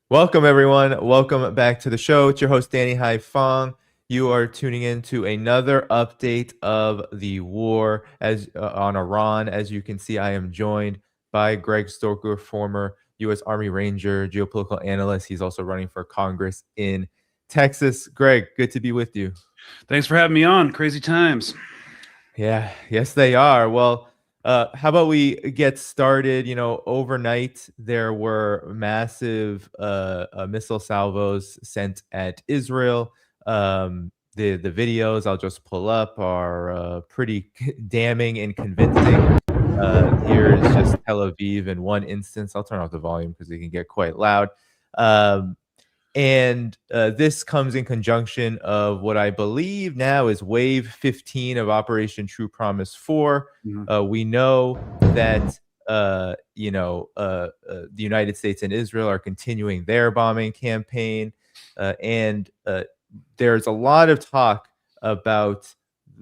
Welcome, everyone. Welcome back to the show. It's your host, Danny Dhaiphong. You are tuning in to another update of the war on Iran. As you can see, I am joined by Greg Stoker, former U.S. Army Ranger, geopolitical analyst. He's also running for Congress in Texas. Greg, good to be with you. Thanks for having me on. Crazy times. Yeah, yes, they are. Well, how about we get started? Overnight there were massive missile salvos sent at Israel. The videos I'll just pull up are pretty damning and convincing. Here is just Tel Aviv in one instance. I'll turn off the volume because it can get quite loud. Um, and this comes in conjunction of what I believe now is wave 15 of Operation True Promise 4. We know that the United States and Israel are continuing their bombing campaign, and there's a lot of talk about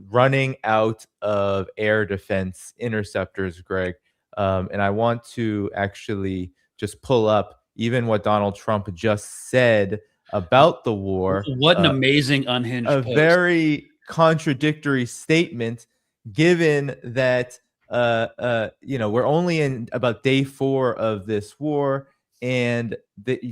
running out of air defense interceptors, Greg. And I want to actually just pull up even what Donald Trump just said about the war. What an amazing unhinged A post. very contradictory statement, given that we're only in about day 4 of this war, and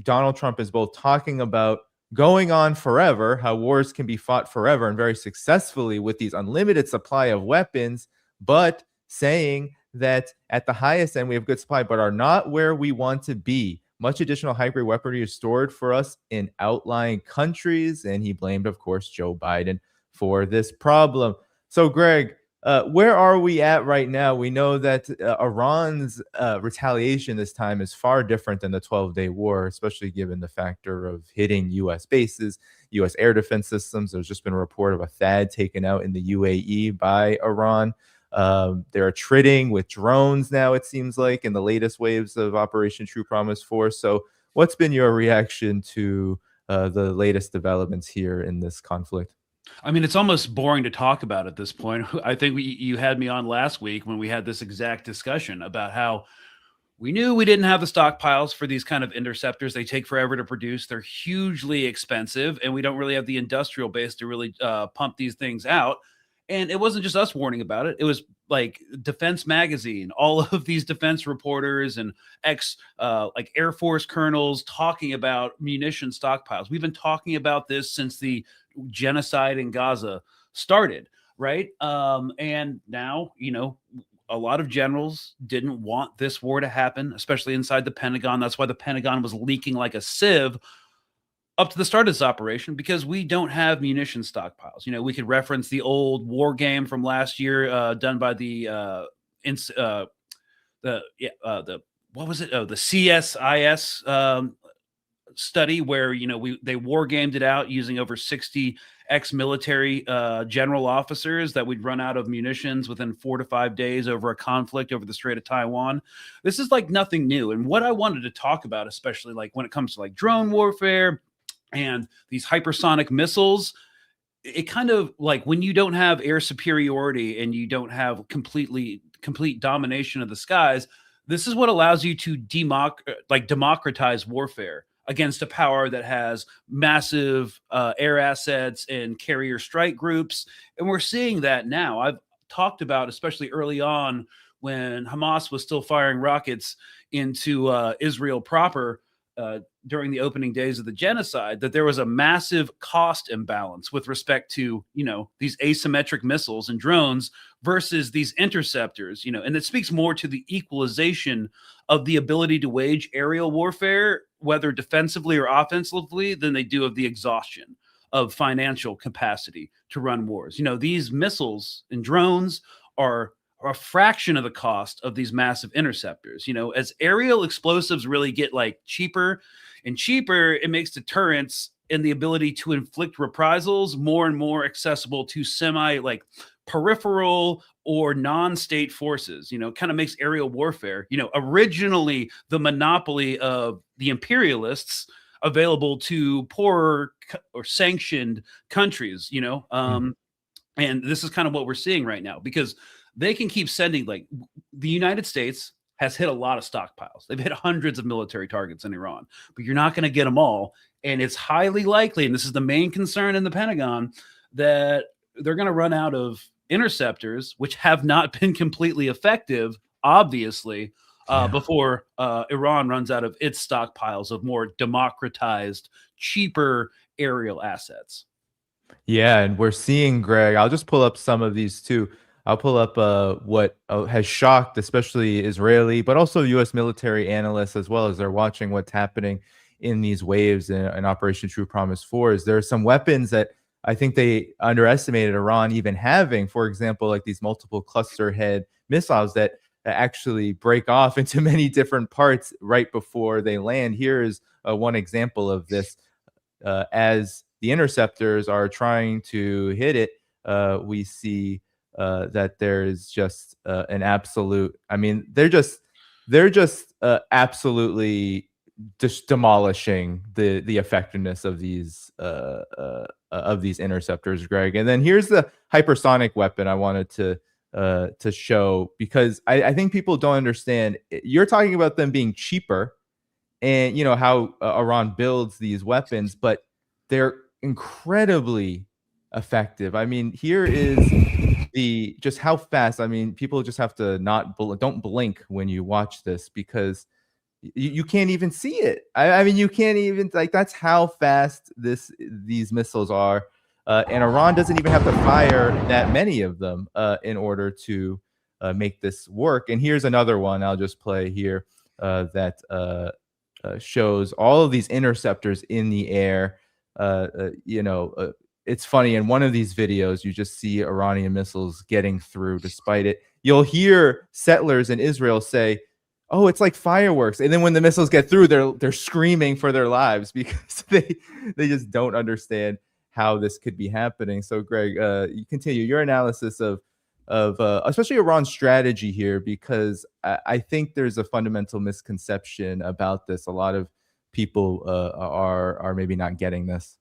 Donald Trump is both talking about going on forever, how wars can be fought forever and very successfully with these unlimited supply of weapons, but saying that at the highest end we have good supply, but are not where we want to be. Much additional high-grade weaponry is stored for us in outlying countries, and he blamed, of course, Joe Biden for this problem. So, Greg, where are we at right now? We know that Iran's retaliation this time is far different than the 12-day war, especially given the factor of hitting U.S. bases, U.S. air defense systems. There's just been a report of a THAAD taken out in the UAE by Iran. They're trading with drones now, it seems like, in the latest waves of Operation True Promise 4. So what's been your reaction to the latest developments here in this conflict? I mean, it's almost boring to talk about at this point. I think you had me on last week when we had this exact discussion about how we knew we didn't have the stockpiles for these kind of interceptors. They take forever to produce. They're hugely expensive, and we don't really have the industrial base to really pump these things out. And it wasn't just us warning about it. It was like Defense Magazine, all of these defense reporters and like Air Force colonels talking about munition stockpiles. We've been talking about this since the genocide in Gaza started, right? And now, a lot of generals didn't want this war to happen, especially inside the Pentagon. That's why the Pentagon was leaking like a sieve up to the start of this operation, because we don't have munition stockpiles. We could reference the old war game from last year, done by the what was it? Oh, the CSIS study, where they war gamed it out using over 60 ex-military general officers that we'd run out of munitions within 4 to 5 days over a conflict over the Strait of Taiwan. This is like nothing new. And what I wanted to talk about, especially like when it comes to like drone warfare and these hypersonic missiles, it kind of like when you don't have air superiority and you don't have complete domination of the skies, this is what allows you to democratize warfare against a power that has massive air assets and carrier strike groups. And we're seeing that now. I've talked about, especially early on when Hamas was still firing rockets into Israel proper, during the opening days of the genocide, that there was a massive cost imbalance with respect to, these asymmetric missiles and drones versus these interceptors, and it speaks more to the equalization of the ability to wage aerial warfare, whether defensively or offensively, than they do of the exhaustion of financial capacity to run wars. These missiles and drones are a fraction of the cost of these massive interceptors. As aerial explosives really get like cheaper and cheaper, it makes deterrence and the ability to inflict reprisals more and more accessible to semi like peripheral or non-state forces. Kind of makes aerial warfare, originally the monopoly of the imperialists, available to poorer or sanctioned countries. And this is kind of what we're seeing right now, because they can keep sending, like, the United States has hit a lot of stockpiles. They've hit hundreds of military targets in Iran, but you're not going to get them all. And it's highly likely, and this is the main concern in the Pentagon, that they're going to run out of interceptors, which have not been completely effective, obviously, before Iran runs out of its stockpiles of more democratized, cheaper aerial assets. Yeah, and we're seeing, Greg, I'll just pull up some of these too. I'll pull up what has shocked, especially Israeli, but also U.S. military analysts, as well as they're watching what's happening in these waves in Operation True Promise 4. Is there are some weapons that I think they underestimated Iran even having, for example, like these multiple cluster head missiles that actually break off into many different parts right before they land. Here is one example of this. As the interceptors are trying to hit it, we see that there's just an absolute. I mean, they're just absolutely just demolishing the effectiveness of these interceptors, Greg. And then here's the hypersonic weapon I wanted to show, because I think people don't understand. You're talking about them being cheaper, and you know how Iran builds these weapons, but they're incredibly effective. I mean, here is the just how fast. I mean, people just have to don't blink when you watch this, because you can't even see it. I mean, you can't even, like, that's how fast these missiles are, and Iran doesn't even have to fire that many of them in order to make this work. And here's another one I'll just play here that shows all of these interceptors in the air. It's funny, in one of these videos, you just see Iranian missiles getting through despite it. You'll hear settlers in Israel say, "Oh, it's like fireworks," and then when the missiles get through, they're screaming for their lives, because they just don't understand how this could be happening. So, Greg, you continue your analysis of especially Iran's strategy here, because I think there's a fundamental misconception about this. A lot of people are maybe not getting this.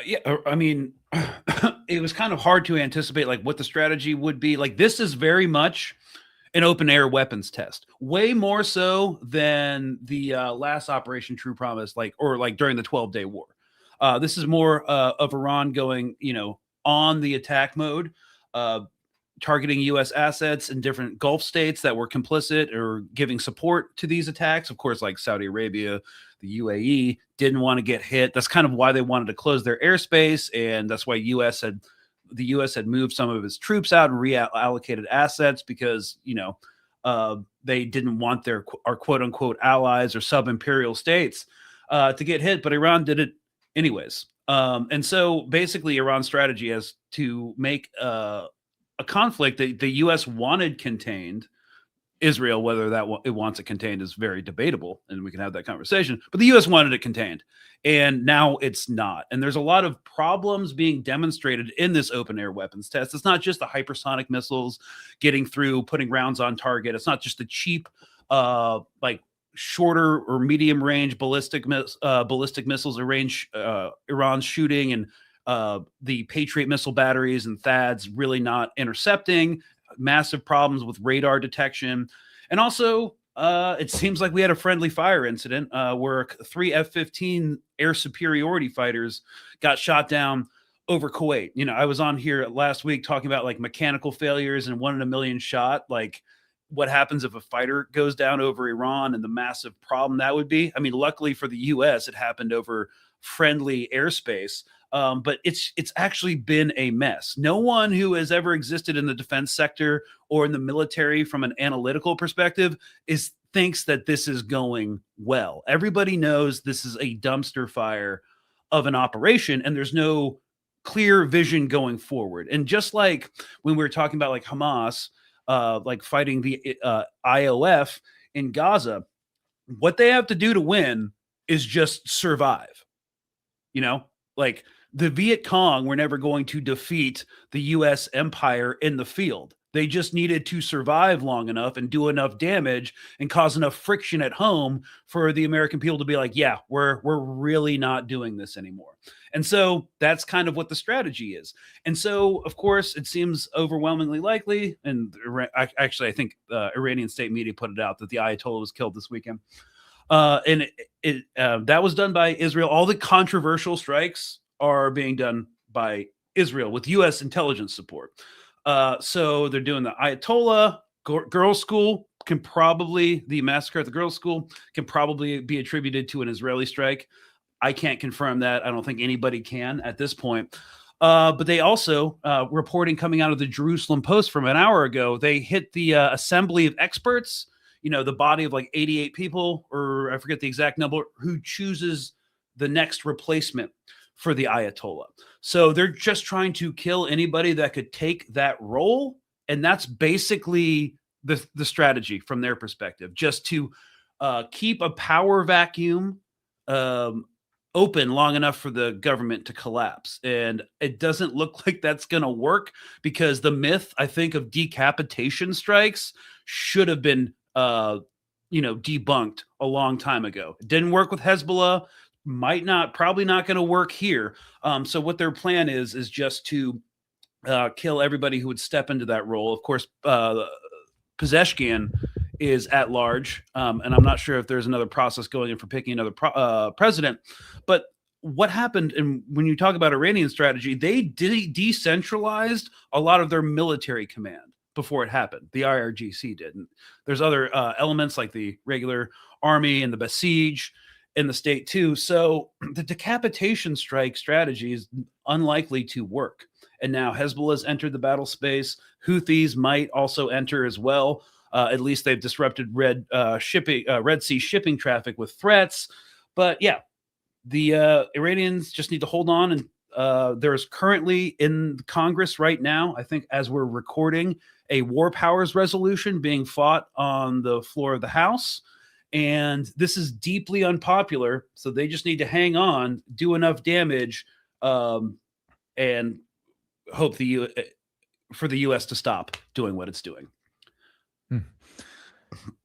Yeah, I mean, it was kind of hard to anticipate like what the strategy would be. Like, this is very much an open air weapons test, way more so than the last Operation True Promise, or during the 12-day war. This is more of Iran going, on the attack mode, targeting U.S. assets in different Gulf states that were complicit or giving support to these attacks. Of course, like Saudi Arabia, the UAE didn't want to get hit. That's kind of why they wanted to close their airspace, and that's why the U.S. had moved some of its troops out and reallocated assets, because they didn't want our quote unquote allies or sub-imperial states to get hit, but Iran did it anyways. And so basically, Iran's strategy is to make a conflict that the U.S. wanted contained. Israel, whether it wants it contained, is very debatable, and we can have that conversation. But the U.S. wanted it contained, and now it's not. And there's a lot of problems being demonstrated in this open air weapons test. It's not just the hypersonic missiles getting through, putting rounds on target. It's not just the cheap, shorter or medium range ballistic missiles range Iran's shooting, and the Patriot missile batteries and THAADs really not intercepting. Massive problems with radar detection. And also, it seems like we had a friendly fire incident where 3 F-15 air superiority fighters got shot down over Kuwait. I was on here last week talking about like mechanical failures and 1 in a million shot. Like, what happens if a fighter goes down over Iran, and the massive problem that would be. I mean, luckily for the U.S., it happened over friendly airspace. But it's actually been a mess. No one who has ever existed in the defense sector or in the military from an analytical perspective thinks that this is going well. Everybody knows this is a dumpster fire of an operation, and there's no clear vision going forward. And just like when we were talking about like Hamas, like fighting the IOF in Gaza, what they have to do to win is just survive. Like, the Viet Cong were never going to defeat the U.S. empire in the field. They just needed to survive long enough and do enough damage and cause enough friction at home for the American people to be like, yeah, we're really not doing this anymore. And so that's kind of what the strategy is. And so, of course, it seems overwhelmingly likely. And actually, I think Iranian state media put it out that the Ayatollah was killed this weekend. And that was done by Israel. All the controversial strikes are being done by Israel with U.S. intelligence support. So they're doing the Ayatollah girls' school the massacre at the girls' school can probably be attributed to an Israeli strike. I can't confirm that. I don't think anybody can at this point. But they also, reporting coming out of the Jerusalem Post from an hour ago, they hit the assembly of experts, the body of like 88 people, or I forget the exact number, who chooses the next replacement for the Ayatollah. So they're just trying to kill anybody that could take that role. And that's basically the strategy from their perspective, just to keep a power vacuum open long enough for the government to collapse. And it doesn't look like that's going to work, because the myth, I think, of decapitation strikes should have been debunked a long time ago. It didn't work with Hezbollah. Probably not going to work here. So what their plan is just to kill everybody who would step into that role. Of course, Pezeshkian is at large, and I'm not sure if there's another process going in for picking another president. But what happened, and when you talk about Iranian strategy, they decentralized a lot of their military command before it happened. The IRGC did. And there's other elements like the regular army and the Basij in the state too. So the decapitation strike strategy is unlikely to work. And now Hezbollah's entered the battle space. Houthis might also enter as well. At least they've disrupted Red Sea shipping traffic with threats. But yeah, the Iranians just need to hold on. And there is currently in Congress right now, I think as we're recording, a war powers resolution being fought on the floor of the House. And this is deeply unpopular. So they just need to hang on, do enough damage, and hope for the U.S. to stop doing what it's doing.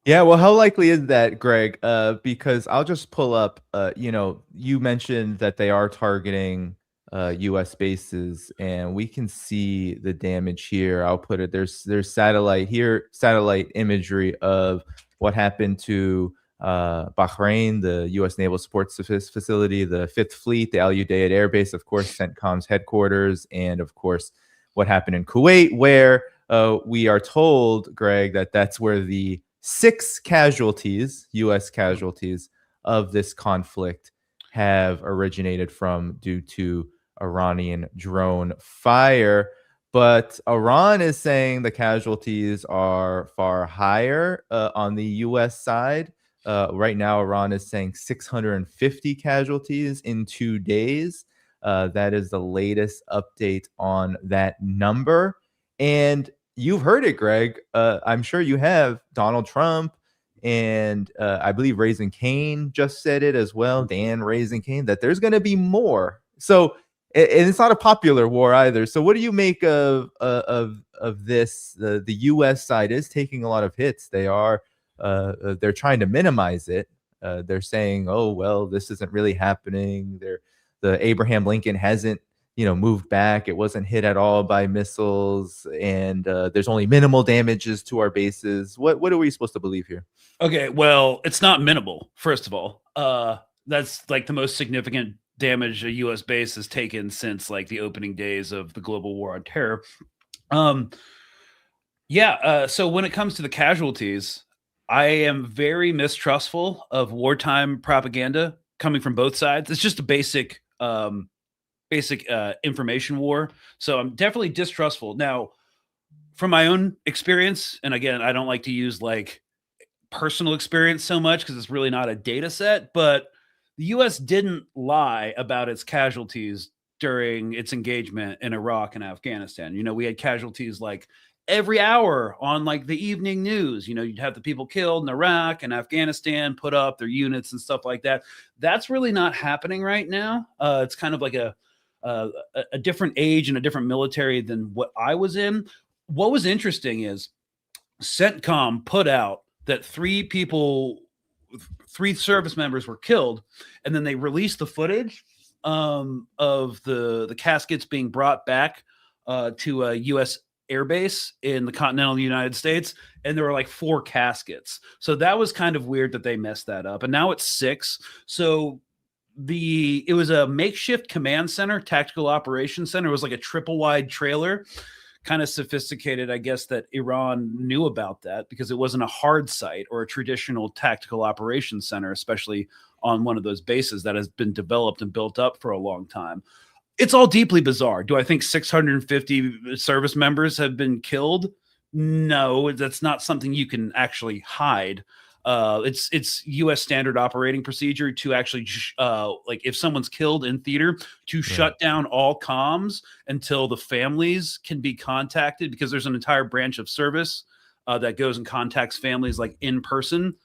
Yeah, well, how likely is that, Greg? Because I'll just pull up, you mentioned that they are targeting U.S. bases, and we can see the damage here. I'll put it, there's satellite imagery of what happened to Bahrain, the U.S. Naval Support Facility, the 5th Fleet, the Al Udeid Air Base, of course, CENTCOM's headquarters, and of course, what happened in Kuwait, where we are told, Greg, that that's where the 6 casualties, U.S. casualties of this conflict have originated from due to Iranian drone fire. But Iran is saying the casualties are far higher on the U.S. side. Right now, Iran is saying 650 casualties in 2 days. That is the latest update on that number. And you've heard it, Greg. I'm sure you have. Donald Trump and I believe Raising Cane just said it as well. Dan Raising Cane, that there's going to be more. So, and it's not a popular war either. So, what do you make of this? The U.S. side is taking a lot of hits. They're trying to minimize it. They're saying, "Oh well, this isn't really happening." The Abraham Lincoln hasn't moved back. It wasn't hit at all by missiles, and there's only minimal damages to our bases. What are we supposed to believe here? Okay, well, it's not minimal, first of all. That's like the most significant damage a U.S. base has taken since like the opening days of the global war on terror. So when it comes to the casualties, I am very mistrustful of wartime propaganda coming from both sides. It's just a basic information war. So I'm definitely distrustful. Now, from my own experience, and again, I don't like to use like personal experience so much because it's really not a data set, but the U.S. didn't lie about its casualties during its engagement in Iraq and Afghanistan. We had casualties like every hour on like the evening news. You'd have the people killed in Iraq and Afghanistan put up their units and stuff like that. That's really not happening right now. It's kind of like a different age and a different military than what I was in. what was interesting is CENTCOM put out that three service members were killed, and then they released the footage of the caskets being brought back to a U.S. airbase in the continental United States, and there were like 4 caskets. So that was kind of weird that they messed that up, and now it's 6. So it was a makeshift command center, tactical operations center. It was like a triple wide trailer, kind of sophisticated, I guess, that Iran knew about that because it wasn't a hard site or a traditional tactical operations center, especially on one of those bases that has been developed and built up for a long time. It's all deeply bizarre. Do I think 650 service members have been killed? No, that's not something you can actually hide. It's U.S. standard operating procedure to actually like if someone's killed in theater to shut down all comms until the families can be contacted, because there's an entire branch of service that goes and contacts families like in person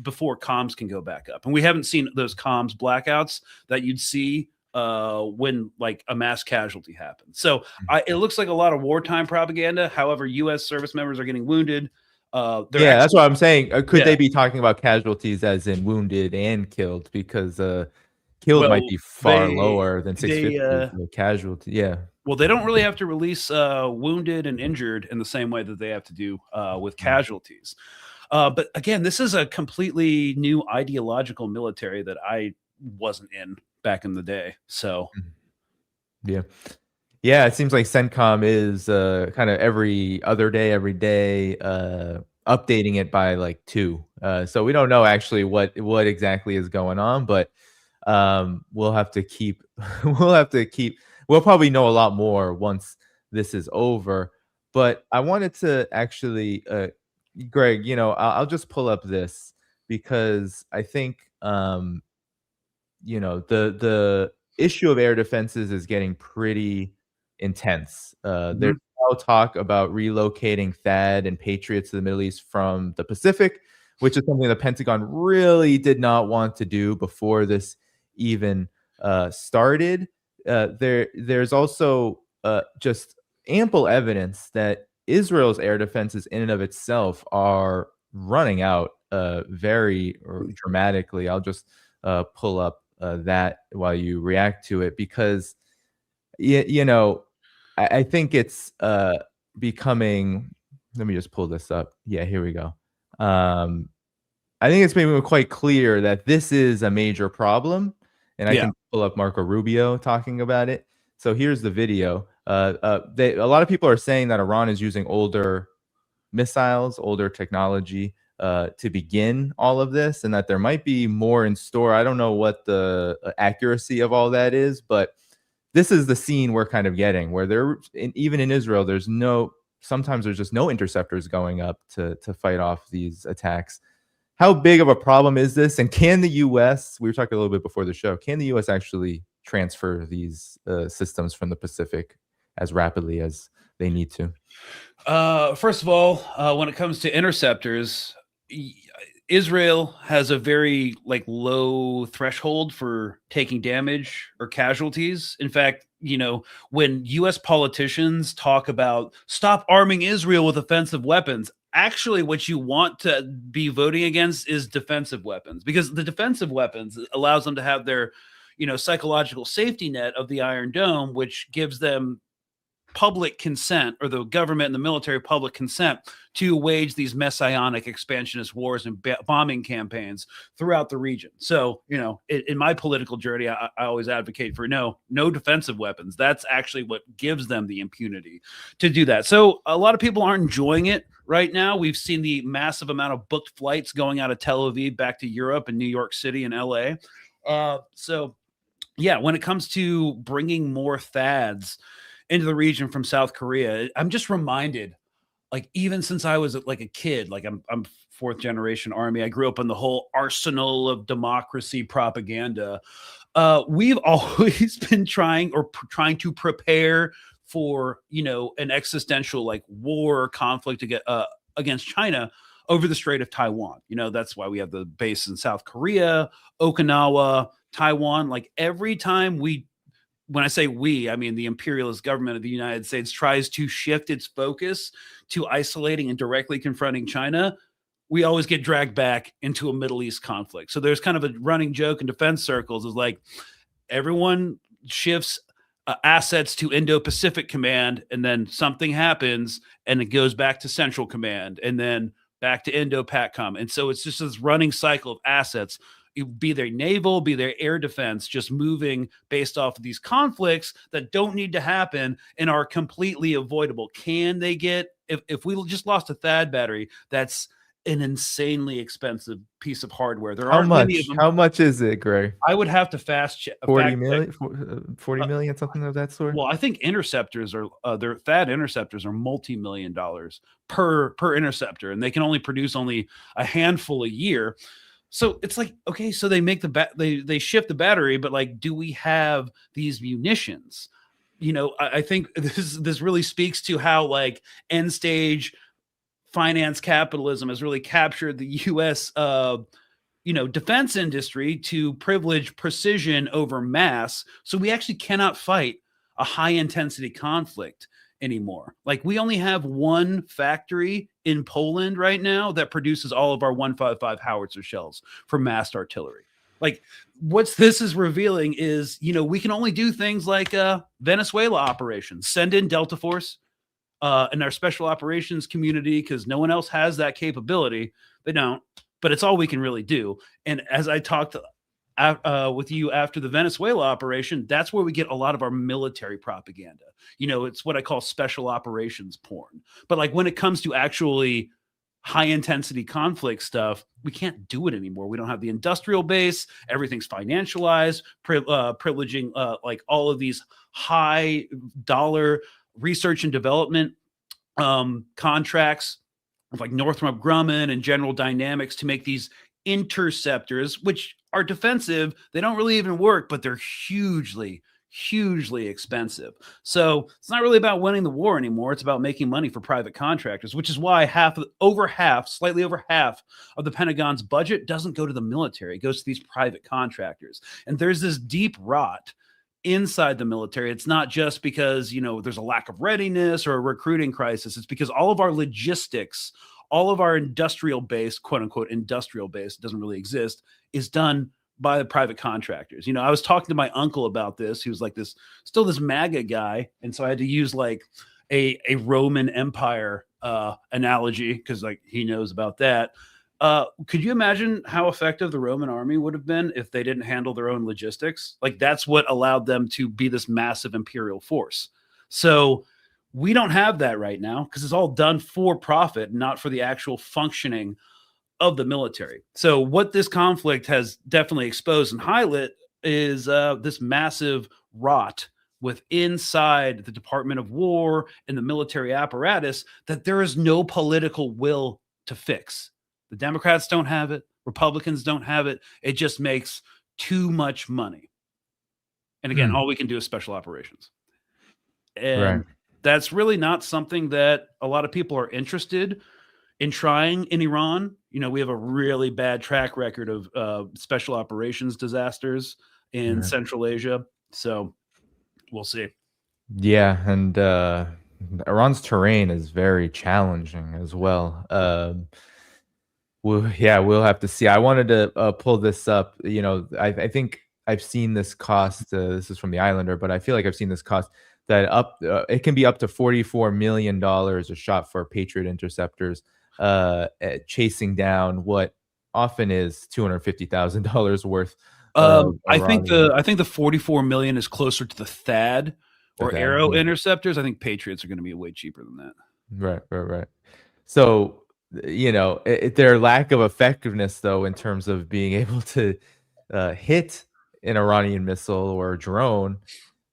before comms can go back up. And we haven't seen those comms blackouts that you'd see when like a mass casualty happens. So it looks like a lot of wartime propaganda. However, U.S. service members are getting wounded. That's what I'm saying. Could they be talking about casualties as in wounded and killed? Because killed might be far lower than 650 casualty. Yeah. Well, they don't really have to release wounded and injured in the same way that they have to do with casualties. But again, this is a completely new ideological military that I wasn't in back in the day. So, yeah, it seems like CENTCOM is kind of every day, updating it by like 2. So we don't know actually what exactly is going on, but we'll have to keep. We'll probably know a lot more once this is over. But I wanted to actually, Greg, I'll just pull up this because I think the issue of air defenses is getting pretty intense. There's now talk about relocating THAAD and Patriots to the Middle East from the Pacific, which is something the Pentagon really did not want to do before this even started. There's also just ample evidence that Israel's air defenses in and of itself are running out very dramatically. I'll just pull up that while you react to it, because I think it's becoming. Let me just pull this up. Yeah, here we go. I think it's becoming quite clear that this is a major problem, and I can pull up Marco Rubio talking about it. So here's the video. A lot of people are saying that Iran is using older missiles, older technology to begin all of this, and that there might be more in store. I don't know what the accuracy of all that is, but this is the scene we're kind of getting, where even in Israel, sometimes there's just no interceptors going up to fight off these attacks. How big of a problem is this? And can the U.S., we were talking a little bit before the show, can the U.S. actually transfer these systems from the Pacific as rapidly as they need to? First of all, when it comes to interceptors, Israel has a very low threshold for taking damage or casualties. In fact, when U.S. politicians talk about stop arming Israel with offensive weapons, actually what you want to be voting against is defensive weapons, because the defensive weapons allows them to have their, psychological safety net of the Iron Dome, which gives them public consent, or the government and the military public consent, to wage these messianic expansionist wars and bombing campaigns throughout the region. So, in my political journey, I always advocate for no defensive weapons. That's actually what gives them the impunity to do that. So a lot of people aren't enjoying it right now. We've seen the massive amount of booked flights going out of Tel Aviv back to Europe and New York City and LA. So yeah, when it comes to bringing more THAADs into the region from South Korea, I'm just reminded, even since I was a kid, I'm 4th generation Army. I grew up in the whole arsenal of democracy propaganda. We've always been trying to prepare for, an existential war or conflict against China over the Strait of Taiwan. That's why we have the base in South Korea, Okinawa, Taiwan. Every time we when I say we, I mean the imperialist government of the United States tries to shift its focus to isolating and directly confronting China, we always get dragged back into a Middle East conflict. So there's kind of a running joke in defense circles is like everyone shifts assets to Indo-Pacific Command, and then something happens, and it goes back to Central Command, and then back to Indo-PACOM. And so it's just this running cycle of assets, be their naval, be their air defense, just moving based off of these conflicts that don't need to happen and are completely avoidable. Can they get, if we just lost a THAAD battery, that's an insanely expensive piece of hardware. There aren't many of them. How much is it, Greg? I would have to fast check. 40 million, 40 million, something of that sort. Well, I think interceptors are their THAAD interceptors are multi-million dollars per interceptor, and they can only produce only a handful a year. So it's like, okay, so they make they shift the battery, but like, do we have these munitions? You know, I think this really speaks to how like end stage finance capitalism has really captured the U.S. Defense industry to privilege precision over mass. So we actually cannot fight a high intensity conflict anymore. Like we only have one factory in Poland right now that produces all of our 155 howitzer shells for massed artillery. Like what this is revealing is, we can only do things like Venezuela operations, send in Delta Force in our special operations community because no one else has that capability. They don't, but it's all we can really do. And as I talked with you after the Venezuela operation, that's where we get a lot of our military propaganda. It's what I call special operations porn. But like when it comes to actually high intensity conflict stuff, we can't do it anymore. We don't have the industrial base. Everything's financialized, privileging like all of these high dollar research and development contracts of like Northrop Grumman and General Dynamics to make these interceptors, which are defensive. They don't really even work, but they're hugely expensive. So it's not really about winning the war anymore. It's about making money for private contractors, which is why slightly over half of the Pentagon's budget doesn't go to the military. It goes to these private contractors. And there's this deep rot inside the military. It's not just because, there's a lack of readiness or a recruiting crisis. It's because all of our logistics, all of our industrial base, quote unquote, industrial base, doesn't really exist, is done by the private contractors. I was talking to my uncle about this. He was like this MAGA guy. And so I had to use like a Roman Empire analogy because like he knows about that. Could you imagine how effective the Roman army would have been if they didn't handle their own logistics? Like that's what allowed them to be this massive imperial force. So we don't have that right now because it's all done for profit, not for the actual functioning of the military. So what this conflict has definitely exposed and highlighted is this massive rot inside the Department of War and the military apparatus that there is no political will to fix. The Democrats don't have it. Republicans don't have it. It just makes too much money. And again, all we can do is special operations. And that's really not something that a lot of people are interested in trying in Iran. We have a really bad track record of special operations disasters in Central Asia. So we'll see. Yeah. And Iran's terrain is very challenging as well. We'll have to see. I wanted to pull this up. I think I've seen this cost. This is from the Islander, but I feel like I've seen this cost that it can be up to $44 million a shot for Patriot interceptors, chasing down what often is $250,000 worth. I think the 44 million is closer to the THAAD or Arrow interceptors. I think Patriots are going to be way cheaper than that. Right. So their lack of effectiveness, though, in terms of being able to hit an Iranian missile or a drone,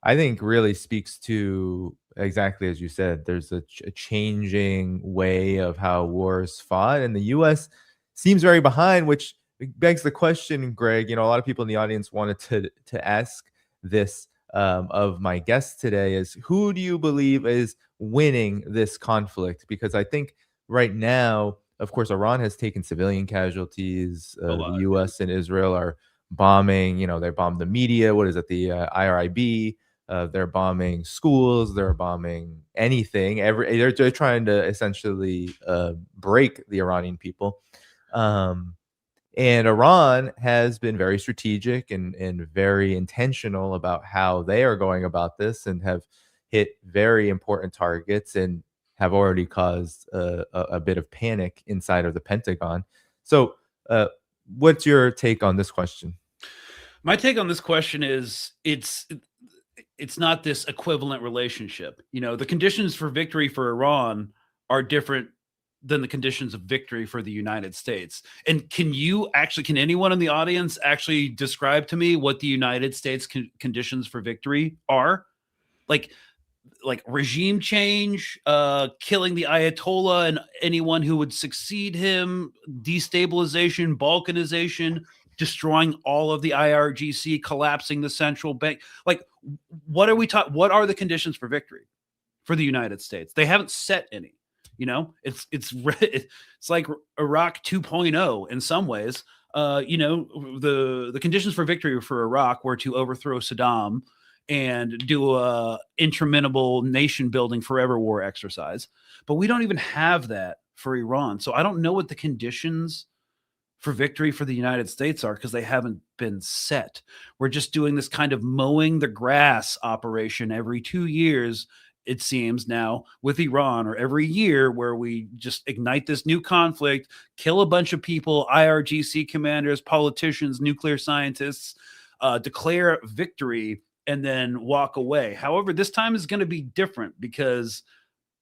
I think really speaks to exactly as you said. There's a changing way of how war is fought, and the U.S. seems very behind, which begs the question, Greg. A lot of people in the audience wanted to ask this of my guest today: is who do you believe is winning this conflict? Because I think right now, of course, Iran has taken civilian casualties. The U.S. and Israel are bombing. They bombed the media. What is it? The IRIB. They're bombing schools. They're bombing anything. They're trying to essentially break the Iranian people. And Iran has been very strategic and very intentional about how they are going about this, and have hit very important targets and have already caused a bit of panic inside of the Pentagon. So, what's your take on this question? My take on this question is it's not this equivalent relationship. The conditions for victory for Iran are different than the conditions of victory for the United States. And can anyone in the audience actually describe to me what the United States conditions for victory are? Like regime change, killing the Ayatollah and anyone who would succeed him, destabilization, balkanization, destroying all of the IRGC, collapsing the central bank. What are we talking? What are the conditions for victory for the United States? They haven't set any. It's like Iraq 2.0 in some ways. The conditions for victory for Iraq were to overthrow Saddam and do a interminable nation building forever war exercise. But we don't even have that for Iran. So I don't know what the conditions for victory for the United States are, because they haven't been set. We're just doing this kind of mowing the grass operation every 2 years, it seems now, with Iran, or every year, where we just ignite this new conflict, kill a bunch of people, IRGC commanders, politicians, nuclear scientists, declare victory, and then walk away. However, this time is going to be different, because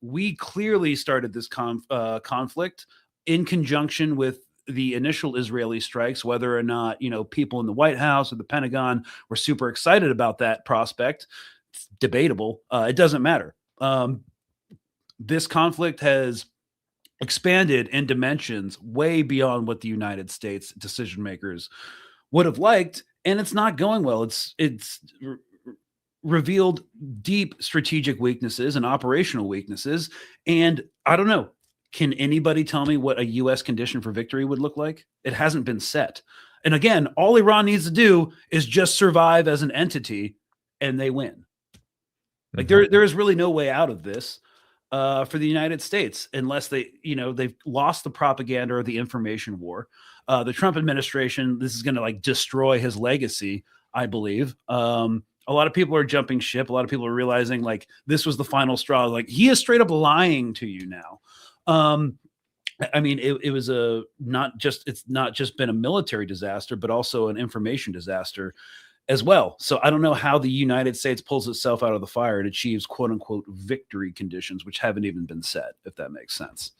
we clearly started this conflict in conjunction with the initial Israeli strikes. Whether or not, people in the White House or the Pentagon were super excited about that prospect, it's debatable. It doesn't matter. This conflict has expanded in dimensions way beyond what the United States decision makers would have liked, and it's not going well. It's revealed deep strategic weaknesses and operational weaknesses, and I don't know. Can anybody tell me what a U.S. condition for victory would look like? It hasn't been set. And again, all Iran needs to do is just survive as an entity, and they win. There is really no way out of this for the United States, unless they've lost the propaganda or the information war. The Trump administration, this is going to destroy his legacy, I believe. A lot of people are jumping ship. A lot of people are realizing this was the final straw. He is straight up lying to you now. It was it's not just been a military disaster, but also an information disaster as well. So I don't know how the United States pulls itself out of the fire and achieves quote unquote victory conditions, which haven't even been set, if that makes sense.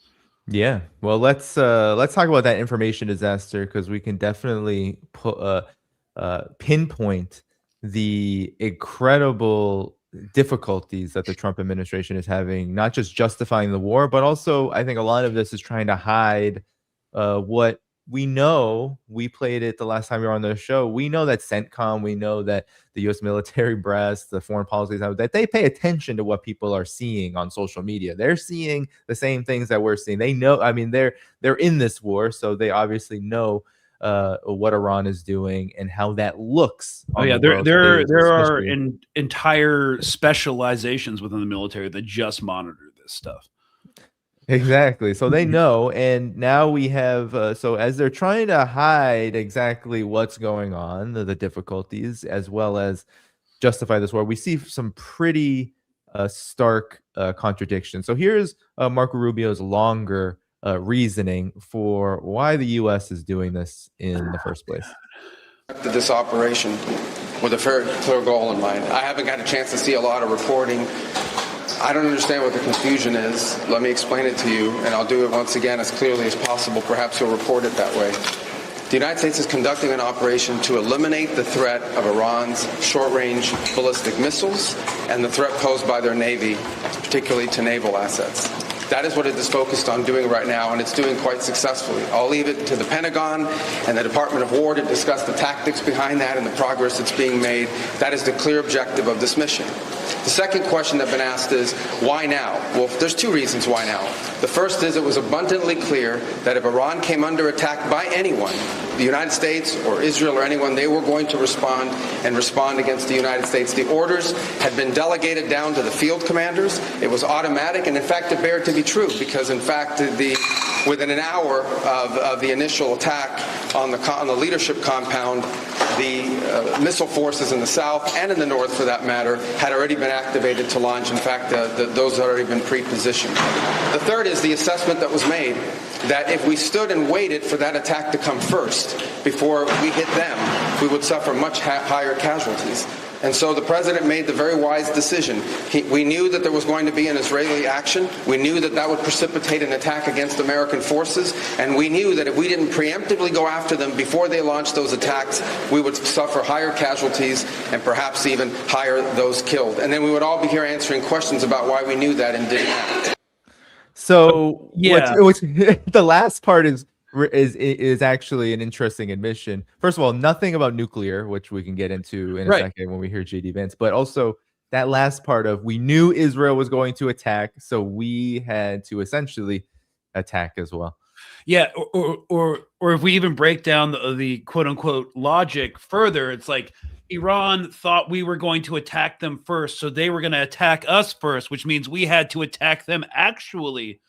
Yeah. Well, let's talk about that information disaster, because we can definitely pinpoint the incredible difficulties that the Trump administration is having, not just justifying the war, but also I think a lot of this is trying to hide what we know. We played it the last time we were on the show. We know that CENTCOM, we know that the U.S. military brass, the foreign policy, that they pay attention to what people are seeing on social media. They're seeing the same things that we're seeing. They know, they're in this war, so they obviously know what Iran is doing and how that looks. There are entire specializations within the military that just monitor this stuff. Exactly. So they know, and now we have. So as they're trying to hide exactly what's going on, the difficulties, as well as justify this war, we see some pretty stark contradictions. So here's Marco Rubio's longer reasoning for why the U.S. is doing this in the first place. This operation with a very clear goal in mind. I haven't got a chance to see a lot of reporting. I don't understand what the confusion is. Let me explain it to you, and I'll do it once again as clearly as possible. Perhaps you'll report it that way. The United States is conducting an operation to eliminate the threat of Iran's short-range ballistic missiles and the threat posed by their Navy, particularly to naval assets. That is what it is focused on doing right now, and it's doing quite successfully. I'll leave it to the Pentagon and the Department of War to discuss the tactics behind that and the progress that's being made. That is the clear objective of this mission. The second question that's been asked is, why now? Well, there's two reasons why now. The first is it was abundantly clear that if Iran came under attack by anyone, the United States or Israel or anyone, they were going to respond and respond against the United States. The orders had been delegated down to the field commanders. It was automatic, and in fact, it bared to be true, because in fact, within an hour of the initial attack on the leadership compound, the missile forces in the south and in the north, for that matter, had already been activated to launch. In fact, those had already been pre-positioned. The third is the assessment that was made that if we stood and waited for that attack to come first before we hit them, we would suffer much higher casualties. And so the president made the very wise decision. We knew that there was going to be an Israeli action. We knew that that would precipitate an attack against American forces. And we knew that if we didn't preemptively go after them before they launched those attacks, we would suffer higher casualties and perhaps even higher those killed. And then we would all be here answering questions about why we knew that and didn't act. So yeah, the last part is actually an interesting admission. First of all, nothing about nuclear, which we can get into in a second when we hear JD Vance, but also that last part of we knew Israel was going to attack, so we had to essentially attack as well. Yeah, or if we even break down the quote unquote logic further, it's like Iran thought we were going to attack them first, so they were going to attack us first, which means we had to attack them actually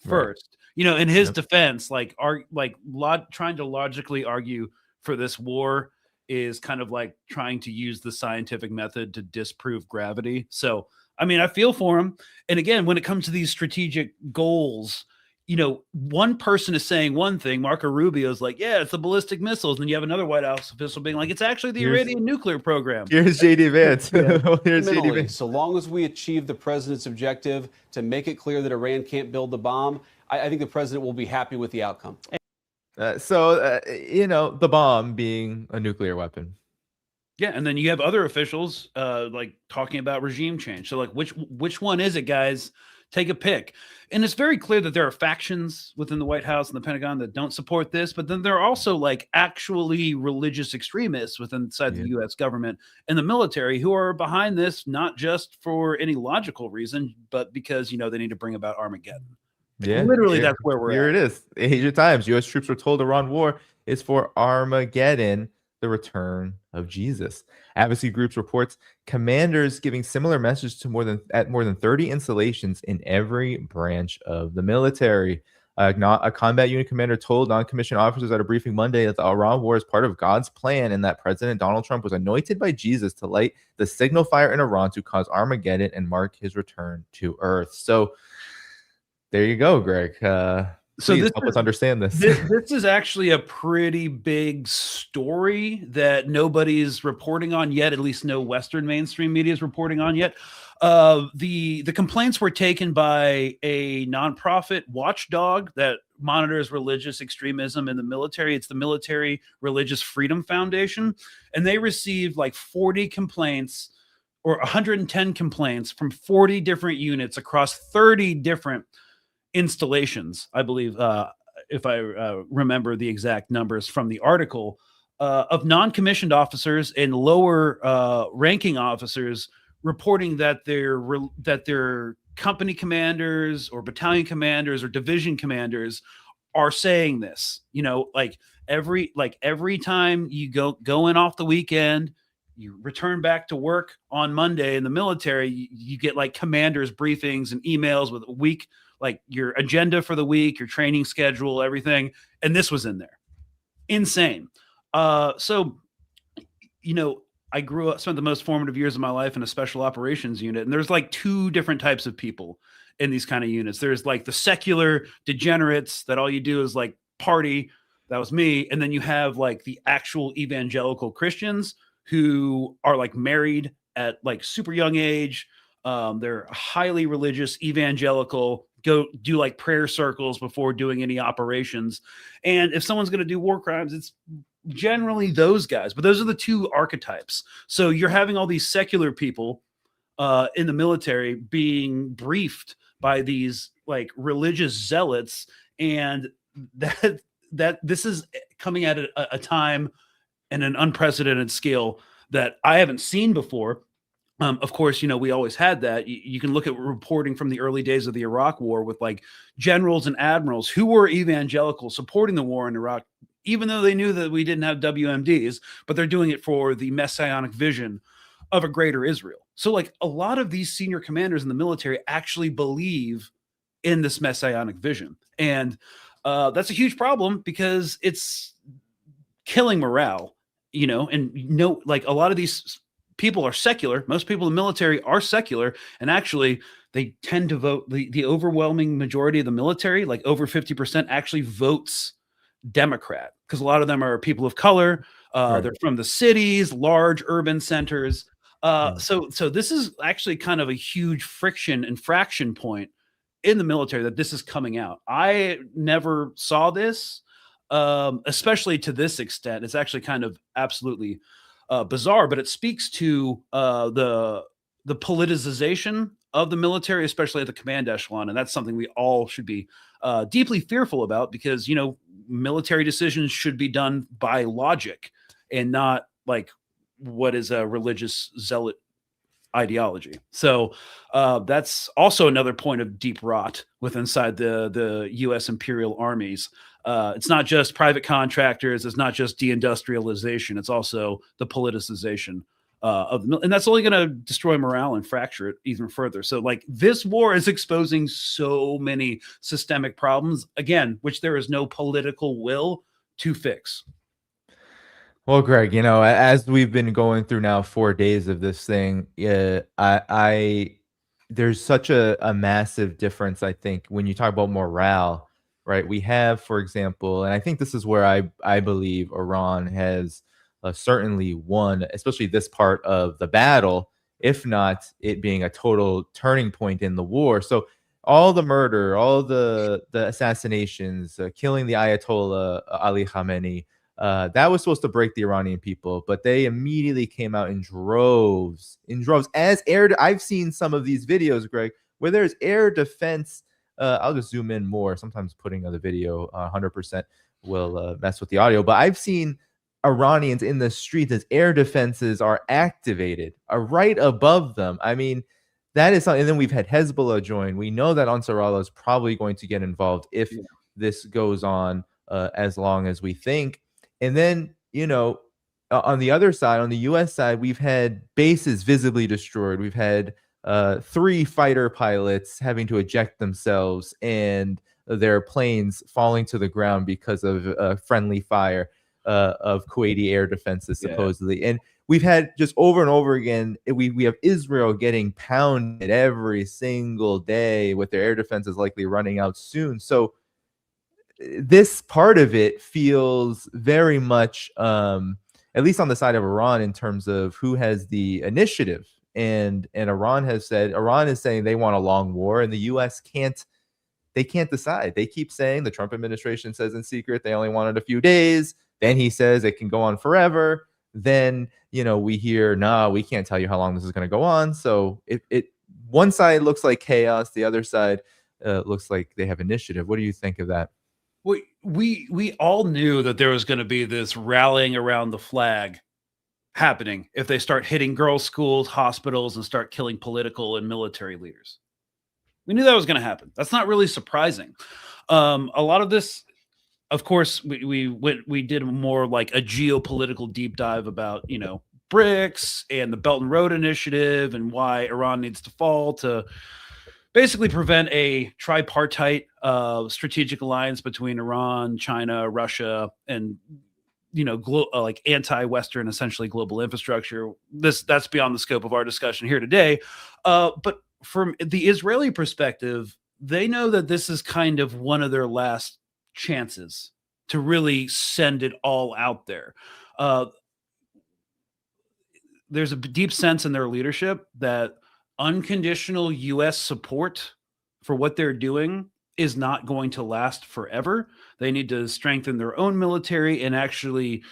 first. Right. You know, in his defense, trying to logically argue for this war is kind of like trying to use the scientific method to disprove gravity. So, I mean, I feel for him. And again, when it comes to these strategic goals, you know, one person is saying one thing, Marco Rubio is like, yeah, it's the ballistic missiles. And then you have another White House official being like, it's actually the Iranian nuclear program. Here's JD Vance. Here's JD Vance. So long as we achieve the president's objective to make it clear that Iran can't build the bomb, I think the president will be happy with the outcome. You know, the bomb being a nuclear weapon. Yeah, and then you have other officials like talking about regime change. So like, which one is it, guys? Take a pick. And it's very clear that there are factions within the White House and the Pentagon that don't support this, but then there are also like actually religious extremists inside the U.S. government and the military who are behind this, not just for any logical reason, but because, you know, they need to bring about Armageddon. Yeah, literally, that's where we're at. Here it is. Age of Times. U.S. troops were told Iran war is for Armageddon, the return of Jesus. Advocacy groups reports commanders giving similar messages to more than 30 installations in every branch of the military. A combat unit commander told non-commissioned officers at a briefing Monday that the Iran war is part of God's plan and that President Donald Trump was anointed by Jesus to light the signal fire in Iran to cause Armageddon and mark his return to Earth. So there you go, Greg. So help us understand this. This is actually a pretty big story that nobody's reporting on yet, at least no Western mainstream media is reporting on yet. The complaints were taken by a nonprofit watchdog that monitors religious extremism in the military. It's the Military Religious Freedom Foundation. And they received like 40 complaints or 110 complaints from 40 different units across 30 different installations, I believe, if I remember the exact numbers from the article, of non-commissioned officers and lower ranking officers reporting that their company commanders or battalion commanders or division commanders are saying this. You know, like every time you go in off the weekend, you return back to work on Monday in the military, you get like commanders briefings and emails with a week, like your agenda for the week, your training schedule, everything. And this was in there. Insane. So, you know, I spent the most formative years of my life in a special operations unit. And there's like two different types of people in these kind of units. There's like the secular degenerates that all you do is like party. That was me. And then you have like the actual evangelical Christians who are like married at like super young age. They're highly religious, evangelical, go do like prayer circles before doing any operations. And if someone's going to do war crimes, it's generally those guys. But those are the two archetypes. So you're having all these secular people in the military being briefed by these like religious zealots, and that this is coming at a time and an unprecedented scale that I haven't seen before. Of course, you know, we always had that. You can look at reporting from the early days of the Iraq war with like generals and admirals who were evangelical supporting the war in Iraq even though they knew that we didn't have WMDs, but they're doing it for the messianic vision of a greater Israel. So like a lot of these senior commanders in the military actually believe in this messianic vision. And that's a huge problem because it's killing morale, and like a lot of these people are secular. Most people in the military are secular, and actually they tend to vote. The overwhelming majority of the military, like over 50%, actually votes Democrat because a lot of them are people of color. Right. They're from the cities, large urban centers. So this is actually kind of a huge friction and fraction point in the military that this is coming out. I never saw this, especially to this extent. It's actually kind of absolutely bizarre, but it speaks to the politicization of the military, especially at the command echelon, and that's something we all should be deeply fearful about because military decisions should be done by logic and not like what is a religious zealot ideology. So that's also another point of deep rot inside the U.S. imperial armies. It's not just private contractors. It's not just deindustrialization. It's also the politicization and that's only going to destroy morale and fracture it even further. So like this war is exposing so many systemic problems, again, which there is no political will to fix. Well, Greg, as we've been going through now 4 days of this thing, I there's such a massive difference, I think, when you talk about morale, right? We have, for example, and I think this is where I believe Iran has certainly won, especially this part of the battle, if not it being a total turning point in the war. So all the murder, all the assassinations, killing the Ayatollah Ali Khamenei, that was supposed to break the Iranian people, but they immediately came out in droves. As I've seen some of these videos, Greg, where there's air defense. I'll just zoom in more. Sometimes putting on the video 100% will mess with the audio, but I've seen Iranians in the streets as air defenses are activated, are right above them. I mean, that is something. And then we've had Hezbollah join. We know that Ansar Allah is probably going to get involved if this goes on as long as we think. And then, on the other side, on the U.S. side, we've had bases visibly destroyed. We've had 3 fighter pilots having to eject themselves and their planes falling to the ground because of friendly fire of Kuwaiti air defenses, supposedly. And we've had just over and over again, we have Israel getting pounded every single day with their air defenses likely running out soon. So this part of it feels very much, at least on the side of Iran, in terms of who has the initiative. And Iran is saying they want a long war, and the U.S. can't decide. They keep saying, the Trump administration says in secret they only wanted a few days. Then he says it can go on forever. Then, we hear, nah, we can't tell you how long this is going to go on. So one side looks like chaos. The other side looks like they have initiative. What do you think of that? We all knew that there was going to be this rallying around the flag happening if they start hitting girls' schools, hospitals, and start killing political and military leaders. We knew that was going to happen. That's not really surprising. A lot of this, of course, we did more like a geopolitical deep dive about, BRICS and the Belt and Road Initiative and why Iran needs to fall to basically prevent a tripartite strategic alliance between Iran, China, Russia, and like anti-Western, essentially global infrastructure. That's beyond the scope of our discussion here today. But from the Israeli perspective, they know that this is kind of one of their last chances to really send it all out there. There's a deep sense in their leadership that unconditional U.S. support for what they're doing is not going to last forever. They need to strengthen their own military and actually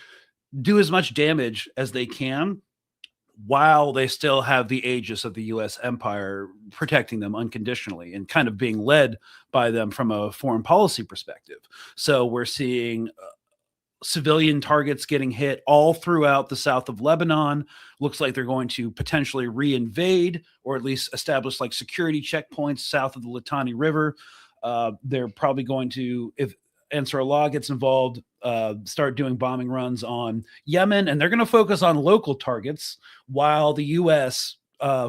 do as much damage as they can while they still have the aegis of the U.S. empire protecting them unconditionally and kind of being led by them from a foreign policy perspective. So we're seeing civilian targets getting hit all throughout the south of Lebanon. Looks like they're going to potentially reinvade or at least establish like security checkpoints south of the Litani River. They're probably going to, Ansar Allah gets involved, start doing bombing runs on Yemen, and they're going to focus on local targets while the U.S.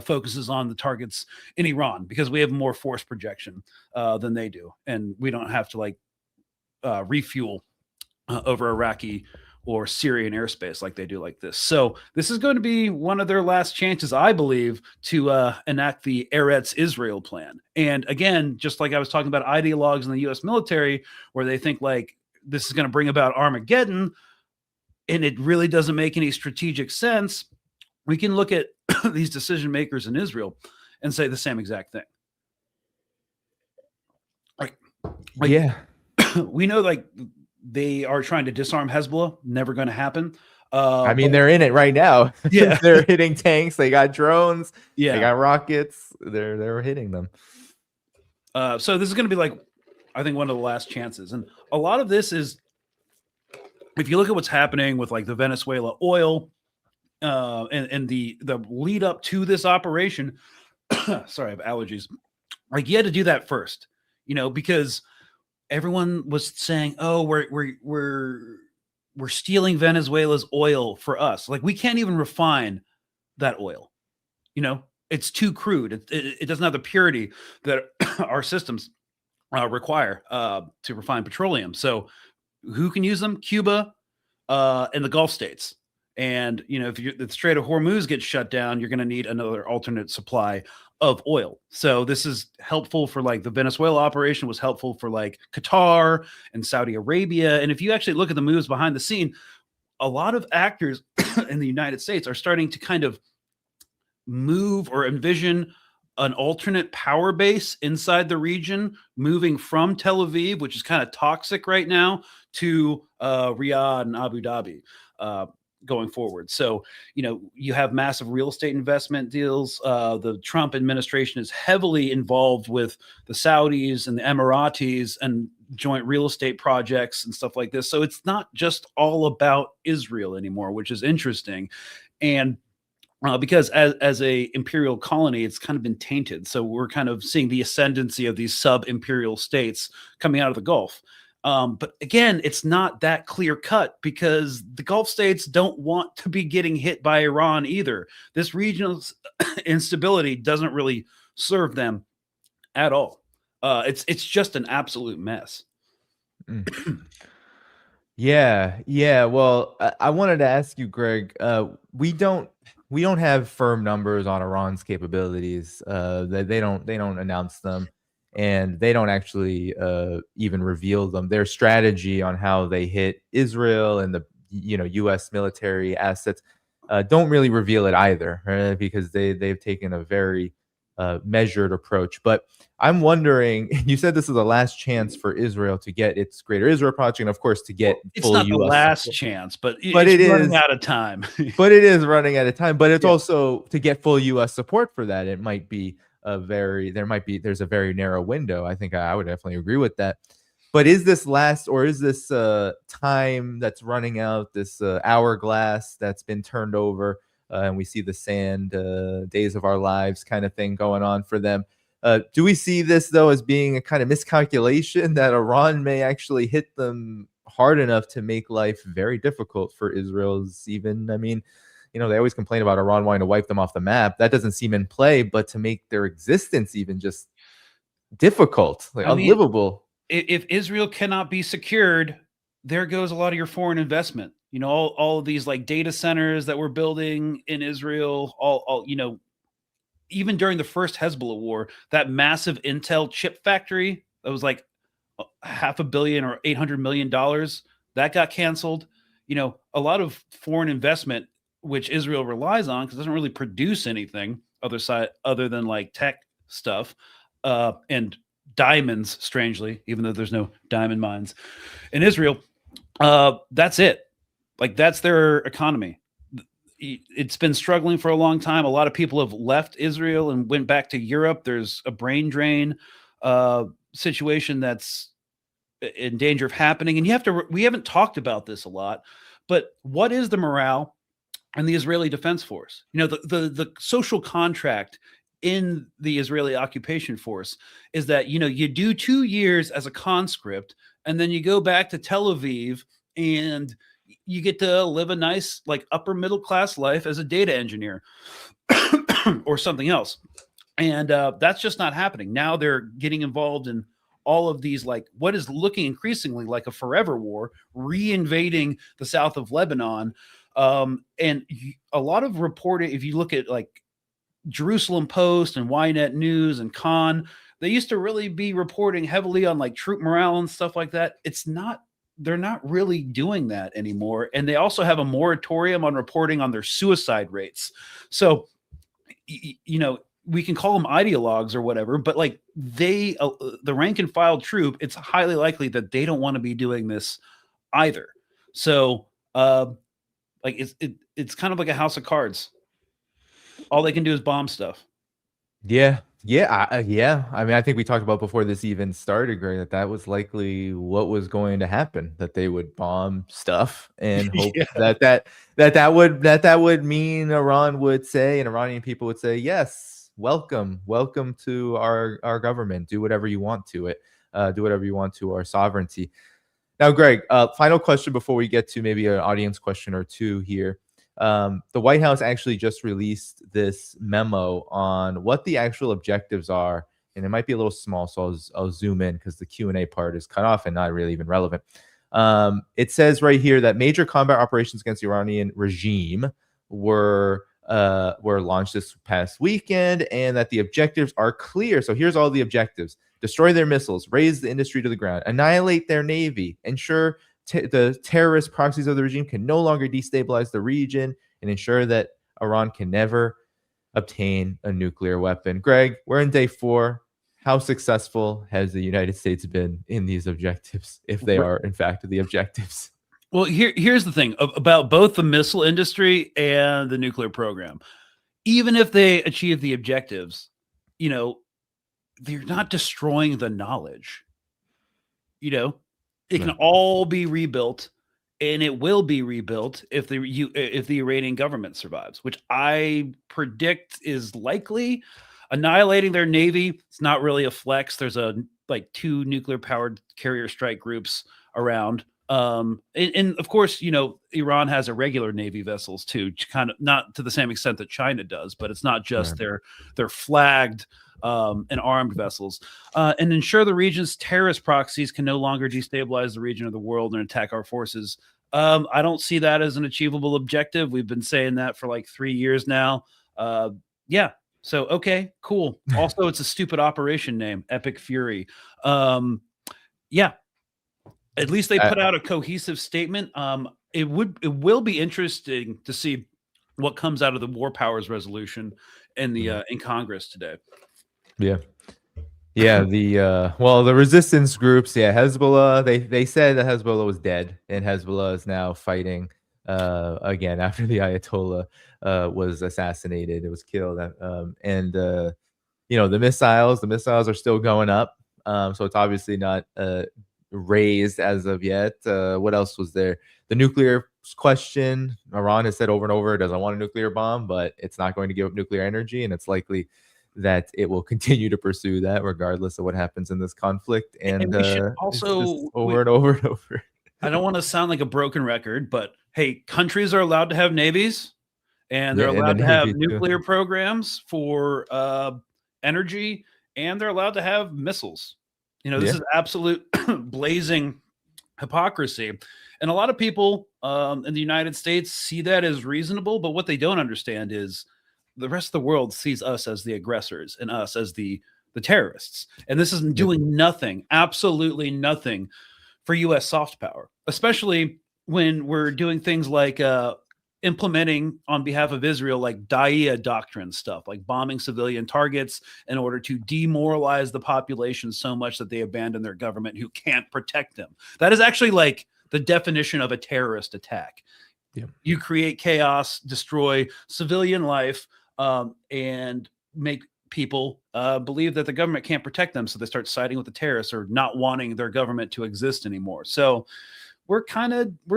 Focuses on the targets in Iran, because we have more force projection than they do, and we don't have to like refuel over Iraqi or Syrian airspace like they do like this. So this is going to be one of their last chances, I believe, to enact the Eretz Israel plan. And again, just like I was talking about ideologues in the U.S. military, where they think like this is going to bring about Armageddon, and it really doesn't make any strategic sense, we can look at these decision makers in Israel and say the same exact thing. Like yeah. we know like they are trying to disarm Hezbollah, never going to happen. I mean, they're in it right now. Yeah. They're hitting tanks. They got drones. Yeah. They got rockets. They're hitting them. So this is going to be like, I think, one of the last chances. And a lot of this is, if you look at what's happening with like the Venezuela oil and the lead up to this operation, sorry, I have allergies. Like you had to do that first, because everyone was saying, "Oh, we're stealing Venezuela's oil for us. Like we can't even refine that oil. It's too crude. It doesn't have the purity that our systems require to refine petroleum. So who can use them? Cuba and the Gulf states. And if the Strait of Hormuz gets shut down, you're going to need another alternate supply of oil. So this is helpful for like the Venezuela operation was helpful for like Qatar and Saudi Arabia. And if you actually look at the moves behind the scene, a lot of actors in the United States are starting to kind of move or envision an alternate power base inside the region, moving from Tel Aviv, which is kind of toxic right now, to Riyadh and Abu Dhabi. Going forward. So, you have massive real estate investment deals. The Trump administration is heavily involved with the Saudis and the Emiratis and joint real estate projects and stuff like this. So it's not just all about Israel anymore, which is interesting. And because as a imperial colony, it's kind of been tainted. So we're kind of seeing the ascendancy of these sub-imperial states coming out of the Gulf. But again, it's not that clear cut, because the Gulf states don't want to be getting hit by Iran either. This regional instability doesn't really serve them at all. It's just an absolute mess. Yeah. Well, I wanted to ask you, Greg. We don't have firm numbers on Iran's capabilities. They don't announce them. And they don't actually even reveal them. Their strategy on how they hit Israel and the U.S. military assets don't really reveal it either, right? Because they've taken a very measured approach. But I'm wondering, you said this is the last chance for Israel to get its Greater Israel Project, and of course to get it's not the US last support. chance, but it's it running is out of time. But it is running out of time. But it's also to get full U.S. support for that. It might be there's a very narrow window. I think I would definitely agree with that. But is this time that's running out, this hourglass that's been turned over, and we see the sand days of our lives kind of thing going on for them? Do we see this though as being a kind of miscalculation that Iran may actually hit them hard enough to make life very difficult for Israel's they always complain about Iran wanting to wipe them off the map. That doesn't seem in play, but to make their existence even just difficult, unlivable. If Israel cannot be secured, there goes a lot of your foreign investment. All of these like data centers that we're building in Israel, even during the first Hezbollah war, that massive Intel chip factory that was like $500 million or $800 million, that got canceled. A lot of foreign investment, which Israel relies on because it doesn't really produce anything other than like tech stuff and diamonds, strangely, even though there's no diamond mines in Israel. That's it. Like that's their economy. It's been struggling for a long time. A lot of people have left Israel and went back to Europe. There's a brain drain situation that's in danger of happening. And we haven't talked about this a lot, but what is the morale and the Israeli Defense Force? The social contract in the Israeli occupation force is that, you do 2 years as a conscript and then you go back to Tel Aviv and you get to live a nice, like, upper middle class life as a data engineer or something else. And that's just not happening. Now they're getting involved in all of these, like, what is looking increasingly like a forever war, reinvading the south of Lebanon. And a lot of reporting, if you look at like Jerusalem Post and Ynet News and Khan, they used to really be reporting heavily on like troop morale and stuff like that. They're not really doing that anymore. And they also have a moratorium on reporting on their suicide rates. So, we can call them ideologues or whatever, but like the rank and file troop, it's highly likely that they don't want to be doing this either. So, like it's kind of like a house of cards. All they can do is bomb stuff. Yeah. Yeah. I mean, I think we talked about before this even started, Greg, that was likely what was going to happen, that they would bomb stuff and hope that would mean Iran would say, and Iranian people would say, yes, welcome to our government. Do whatever you want to it. Do whatever you want to our sovereignty. Now, Greg, final question before we get to maybe an audience question or two here. The White House actually just released this memo on what the actual objectives are, and it might be a little small, so I'll zoom in because the Q&A part is cut off and not really even relevant. It says right here that major combat operations against the Iranian regime were launched this past weekend, and that the objectives are clear. So here's all the objectives: destroy their missiles, raise the industry to the ground, annihilate their navy, ensure the terrorist proxies of the regime can no longer destabilize the region, and ensure that Iran can never obtain a nuclear weapon. Greg, we're in day 4. How successful has the United States been in these objectives, if they are in fact the objectives? Well, here's the thing about both the missile industry and the nuclear program. Even if they achieve the objectives, they're not destroying the knowledge. It can all be rebuilt, and it will be rebuilt if the Iranian government survives, which I predict is likely. Annihilating their navy, it's not really a flex. There's 2 nuclear powered carrier strike groups around. And of course, Iran has irregular navy vessels too, kind of not to the same extent that China does, but it's not just their flagged and armed vessels, and ensure the region's terrorist proxies can no longer destabilize the region or the world and attack our forces. I don't see that as an achievable objective. We've been saying that for like 3 years now. Yeah. So, okay, cool. Also, it's a stupid operation name, Epic Fury. Yeah. At least they put out a cohesive statement. It will be interesting to see what comes out of the War Powers resolution in the in Congress today. Yeah. The resistance groups, Hezbollah, they said that Hezbollah was dead, and Hezbollah is now fighting again after the Ayatollah was assassinated. It was killed, and the missiles are still going up. So it's obviously not raised as of yet. What else was there? The nuclear question. Iran has said over and over it doesn't want a nuclear bomb, but it's not going to give up nuclear energy, and it's likely that it will continue to pursue that regardless of what happens in this conflict. And we should also over and over and over. I don't want to sound like a broken record, but hey, countries are allowed to have navies, and they're allowed to have nuclear programs for energy, and they're allowed to have missiles. This is absolute blazing hypocrisy. And a lot of people in the United States see that as reasonable, but what they don't understand is the rest of the world sees us as the aggressors and us as the terrorists. And this isn't doing nothing, absolutely nothing for U.S. soft power, especially when we're doing things like implementing on behalf of Israel, like Da'iya doctrine stuff, like bombing civilian targets in order to demoralize the population so much that they abandon their government who can't protect them. That is actually like the definition of a terrorist attack. You create chaos, destroy civilian life, and make people believe that the government can't protect them, so they start siding with the terrorists or not wanting their government to exist anymore. So we're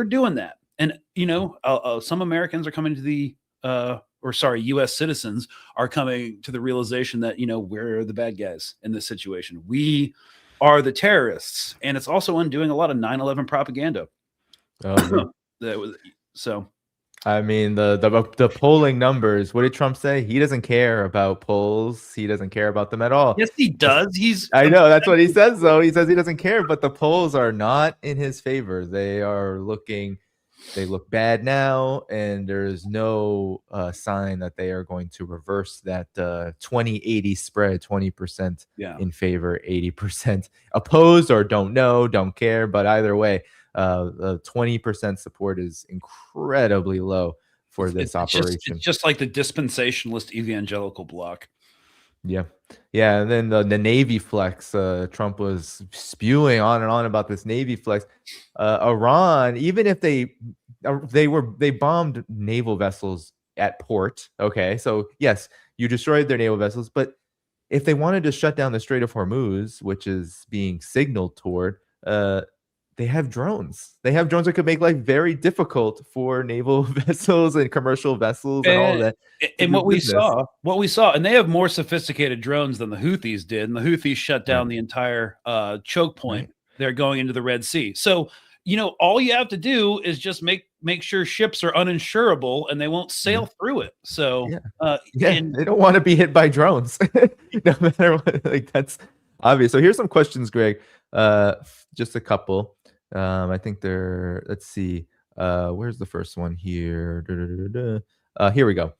doing that. And, some Americans are coming to U.S. citizens are coming to the realization that, we're the bad guys in this situation. We are the terrorists, and it's also undoing a lot of 9/11 propaganda. So I mean, the polling numbers. What did Trump say? He doesn't care about polls. He doesn't care about them at all. yes, he does. I know that's what he says, though. He says he doesn't care, but the polls are not in his favor. They look bad now, and there's no sign that they are going to reverse that 20-80 spread, 20% in favor, 80% opposed, or don't know, don't care. But either way, the 20% support is incredibly low for this operation. It's just like the dispensationalist evangelical bloc. Yeah. And then the Navy flex, Trump was spewing on and on about this Navy flex. Iran, even if they bombed naval vessels at port. Okay. So yes, you destroyed their naval vessels, but if they wanted to shut down the Strait of Hormuz, which is being signaled toward, they have drones. They have drones that could make life very difficult for naval vessels and commercial vessels and all that. And what we saw, and they have more sophisticated drones than the Houthis did. And the Houthis shut down the entire choke point. They're going into the Red Sea. So, all you have to do is just make sure ships are uninsurable and they won't sail through it. So, they don't want to be hit by drones, no matter what. Like, that's obvious. So here's some questions, Greg. Just a couple. I think let's see. Where's the first one here? Here we go.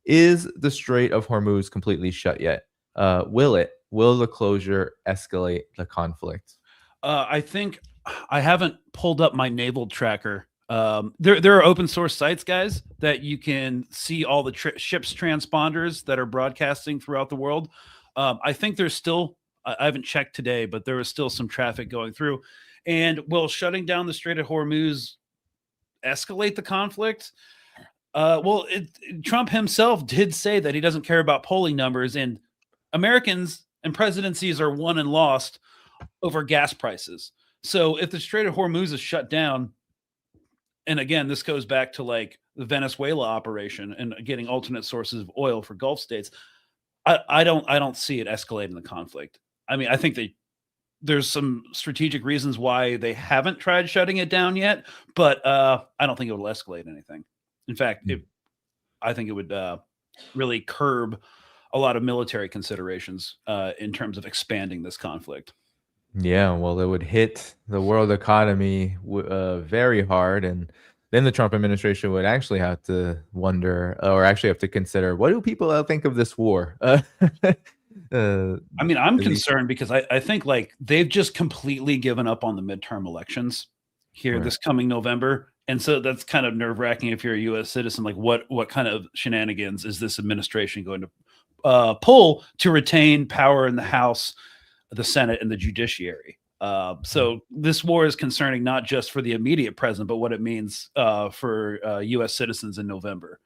Is the Strait of Hormuz completely shut yet? Will the closure escalate the conflict? I think I haven't pulled up my naval tracker. There are open source sites, guys, that you can see all the ships transponders that are broadcasting throughout the world. I think there's still, I haven't checked today, but there is still some traffic going through. And will shutting down the Strait of Hormuz escalate the conflict? Trump himself did say that he doesn't care about polling numbers, and Americans and presidencies are won and lost over gas prices. So if the Strait of Hormuz is shut down, and again, this goes back to like the Venezuela operation and getting alternate sources of oil for Gulf states, I don't see it escalating the conflict. I mean, I think there's some strategic reasons why they haven't tried shutting it down yet, but I don't think it will escalate anything. In fact, I think it would really curb a lot of military considerations in terms of expanding this conflict. Yeah, well, it would hit the world economy very hard, and then the Trump administration would actually have to wonder, or actually have to consider, what do people think of this war? I mean, I'm concerned because I think like they've just completely given up on the midterm elections here this coming November. And so that's kind of nerve-wracking if you're a U.S. citizen. Like, what kind of shenanigans is this administration going to pull to retain power in the House, the Senate, and the judiciary? So this war is concerning not just for the immediate present, but what it means for U.S. citizens in November.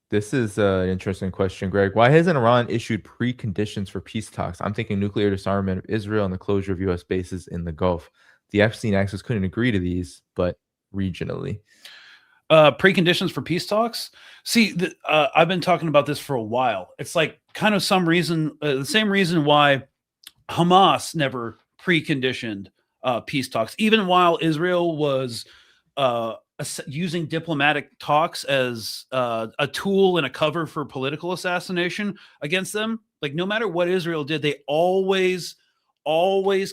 This is an interesting question, Greg. Why hasn't Iran issued preconditions for peace talks? I'm thinking nuclear disarmament of Israel and the closure of U.S. bases in the Gulf. The Epstein axis couldn't agree to these, but regionally. Preconditions for peace talks? See, I've been talking about this for a while. It's like kind of the same reason why Hamas never preconditioned peace talks, even while Israel was using diplomatic talks as a tool and a cover for political assassination against them. Like, no matter what Israel did, they always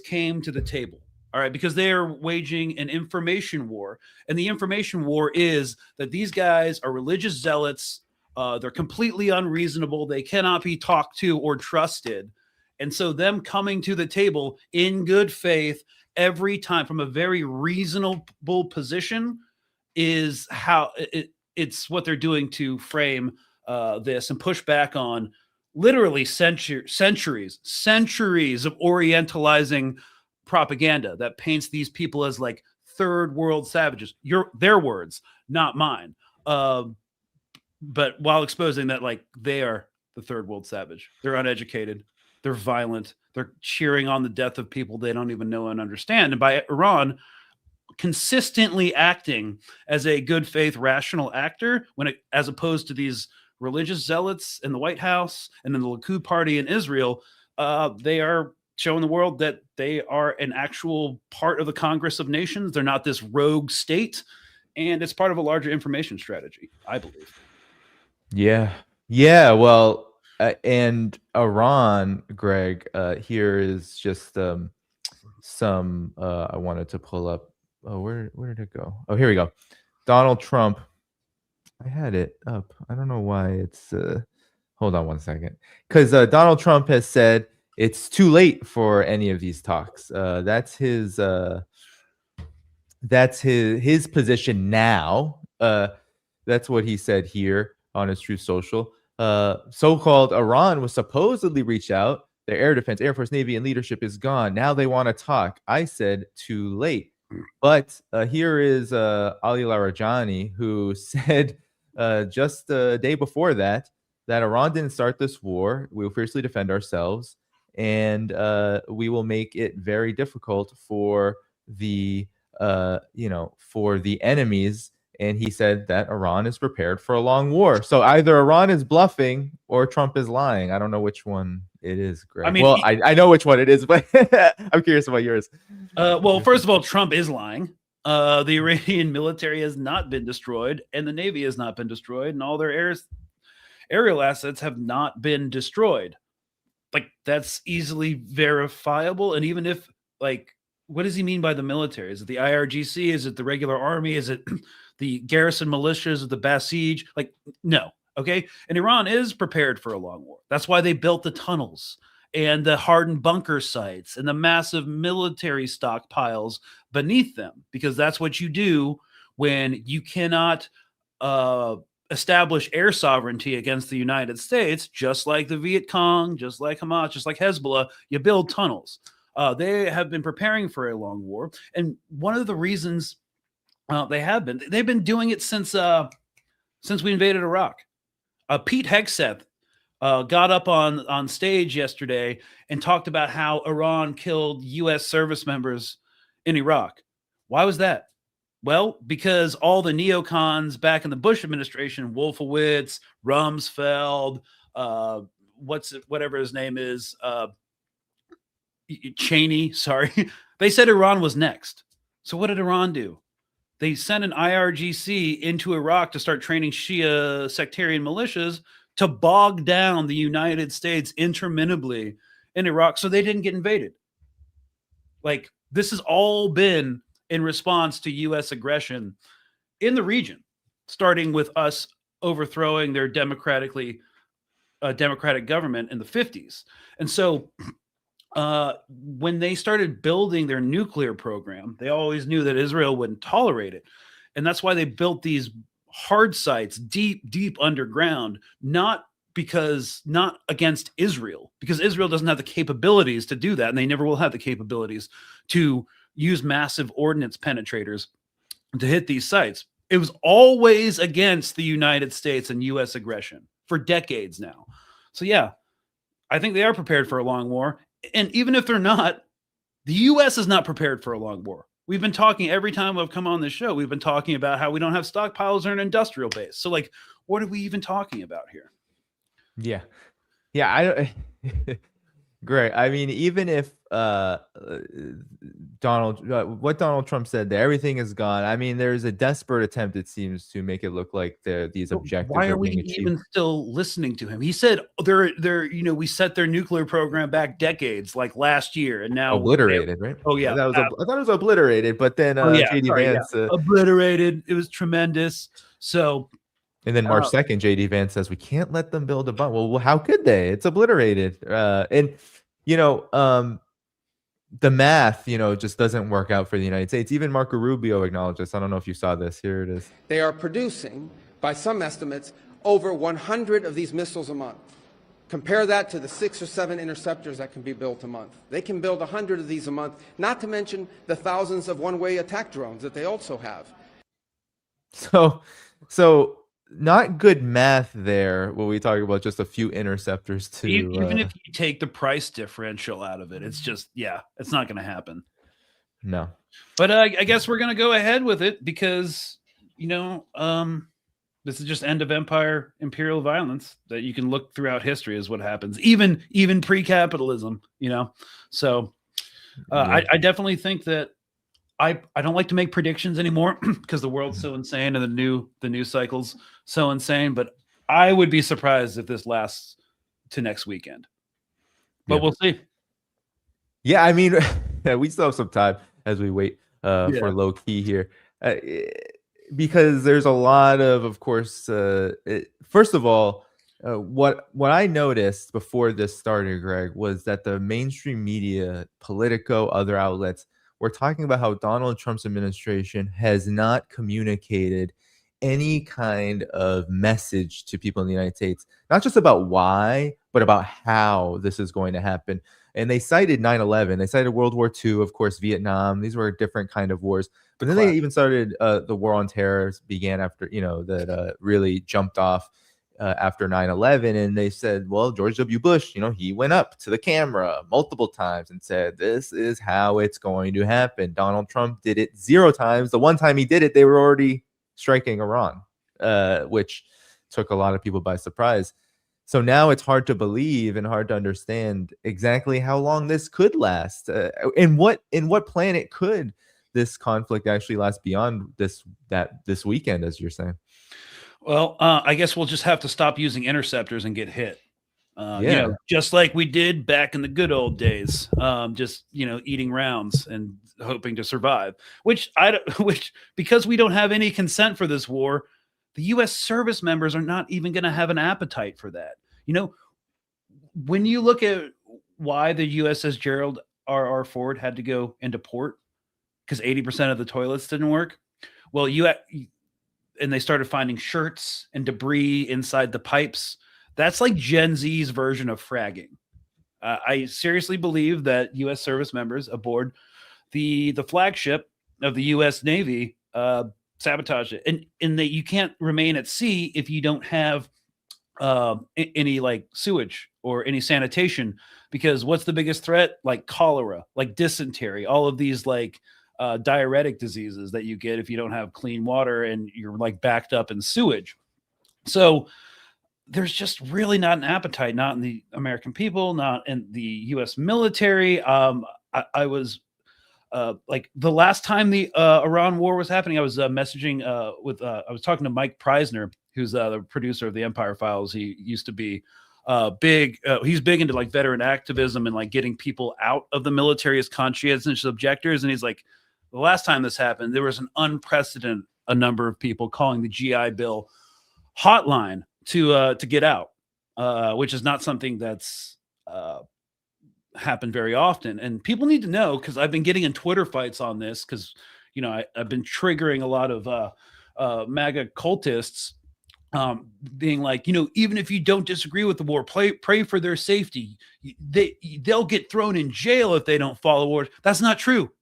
came to the table. All right, because they are waging an information war. And the information war is that these guys are religious zealots. They're completely unreasonable. They cannot be talked to or trusted. And so them coming to the table in good faith every time from a very reasonable position is how it's what they're doing to frame this and push back on literally centuries of Orientalizing propaganda that paints these people as like third world savages. Their words, not mine. But while exposing that like they are the third world savage. They're uneducated. They're violent. They're cheering on the death of people they don't even know and understand. And by Iran consistently acting as a good faith, rational actor, as opposed to these religious zealots in the White House and in the Likud party in Israel, they are showing the world that they are an actual part of the Congress of Nations. They're not this rogue state, and it's part of a larger information strategy, I believe. Yeah. Well, and Iran, Greg, here is just some I wanted to pull up. Oh, where did it go? Oh, here we go. Donald Trump. I had it up. I don't know why it's hold on one second. Because Donald Trump has said it's too late for any of these talks. That's his position now. That's what he said here on his Truth Social. So-called Iran was supposedly reached out. Their air defense, Air Force, Navy, and leadership is gone. Now they want to talk. I said too late. But here is Ali Larijani, who said just the day before that Iran didn't start this war. We will fiercely defend ourselves, and we will make it very difficult for the for the enemies. And he said that Iran is prepared for a long war. So either Iran is bluffing or Trump is lying. I don't know which one it is, Greg. I mean, well, I know which one it is, but I'm curious about yours. Well, first of all, Trump is lying. The Iranian military has not been destroyed, and the Navy has not been destroyed, and all their aerial assets have not been destroyed. Like, that's easily verifiable. And even if, like, what does he mean by the military? Is it the IRGC? Is it the regular army? Is it the garrison militias of the Basij? Like, no. Okay. And Iran is prepared for a long war. That's why they built the tunnels and the hardened bunker sites and the massive military stockpiles beneath them, because that's what you do when you cannot establish air sovereignty against the United States, just like the Viet Cong, just like Hamas, just like Hezbollah. You build tunnels. They have been preparing for a long war. And one of the reasons they've been doing it since we invaded Iraq. Pete Hegseth got up on stage yesterday and talked about how Iran killed U.S. service members in Iraq. Why was that? Well, because all the neocons back in the Bush administration, Wolfowitz, Rumsfeld, whatever his name is, Cheney, sorry, they said Iran was next. So what did Iran do? They sent an IRGC into Iraq to start training Shia sectarian militias to bog down the United States interminably in Iraq so they didn't get invaded. Like, this has all been in response to U.S. aggression in the region, starting with us overthrowing their democratic government in the 50s. And so when they started building their nuclear program, they always knew that Israel wouldn't tolerate it. And that's why they built these hard sites deep, deep underground, not against Israel, because Israel doesn't have the capabilities to do that. And they never will have the capabilities to use massive ordnance penetrators to hit these sites. It was always against the United States and U.S. aggression for decades now. So yeah, I think they are prepared for a long war. And even if they're not, the U.S. is not prepared for a long war. We've been talking every time I've come on this show, we've been talking about how we don't have stockpiles or an industrial base. So, like, what are we even talking about here? Yeah. Great. I mean, even if what Donald Trump said there, everything is gone. I mean, there's a desperate attempt, it seems, to make it look like these objectives. Why are we even still listening to him? He said we set their nuclear program back decades, like last year, and now obliterated, right? Oh yeah, I thought it was obliterated, but then JD Vance obliterated. It was tremendous. So. And then March 2nd, JD Vance says we can't let them build a bomb. Well, how could they? It's obliterated. And the math, just doesn't work out for the United States. Even Marco Rubio acknowledged this. I don't know if you saw this. Here it is. They are producing, by some estimates, over 100 of these missiles a month. Compare that to the 6 or 7 interceptors that can be built a month. They can build 100 of these a month, not to mention the thousands of one-way attack drones that they also have. So not good math there when we talk about just a few interceptors too. Even if you take the price differential out of it, it's just, it's not going to happen. No. But I guess we're going to go ahead with it because, This is just end of imperial violence that you can look throughout history is what happens, even pre-capitalism, So I definitely think that I don't like to make predictions anymore because the world's so insane and the news cycle's so insane. But I would be surprised if this lasts to next weekend. But we'll see. Yeah, I mean, we still have some time as we wait for Lowkey here. Because there's a lot of course, first of all, what I noticed before this started, Greg, was that the mainstream media, Politico, other outlets, were talking about how Donald Trump's administration has not communicated any kind of message to people in the United States, not just about why, but about how this is going to happen. And they cited 9/11, they cited World War II, of course, Vietnam. These were different kind of wars. But then they even started the war on terror began after, that really jumped off after 9/11. And they said, well, George W. Bush, he went up to the camera multiple times and said, this is how it's going to happen. Donald Trump did it 0 times. The one time he did it, they were already striking Iran, which took a lot of people by surprise. So now it's hard to believe and hard to understand exactly how long this could last. In what planet could this conflict actually last beyond this weekend, as you're saying? Well, I guess we'll just have to stop using interceptors and get hit. Just like we did back in the good old days, just eating rounds and hoping to survive. Which because we don't have any consent for this war, the U.S. service members are not even going to have an appetite for that. When you look at why the USS Gerald R.R. Ford had to go into port, because 80% of the toilets didn't work. Well, and they started finding shirts and debris inside the pipes. That's like Gen Z's version of fragging. I seriously believe that U.S. service members aboard the flagship of the U.S. Navy sabotage it, and that you can't remain at sea if you don't have any like sewage or any sanitation, because what's the biggest threat? Like cholera, like dysentery, all of these like diuretic diseases that you get if you don't have clean water and you're like backed up in sewage. So there's just really not an appetite, not in the American people, not in the U.S. military. I was like the last time the Iran war was happening, I was messaging I was talking to Mike Preisner, who's the producer of the Empire Files. He used to be big. He's big into like veteran activism and like getting people out of the military as conscientious objectors. And he's like, the last time this happened, there was an unprecedented number of people calling the GI Bill hotline to get out, which is not something that's happened very often. And people need to know, because I've been getting in Twitter fights on this, because I've been triggering a lot of MAGA cultists, being like, even if you don't disagree with the war, pray for their safety. They'll get thrown in jail if they don't follow orders. That's not true.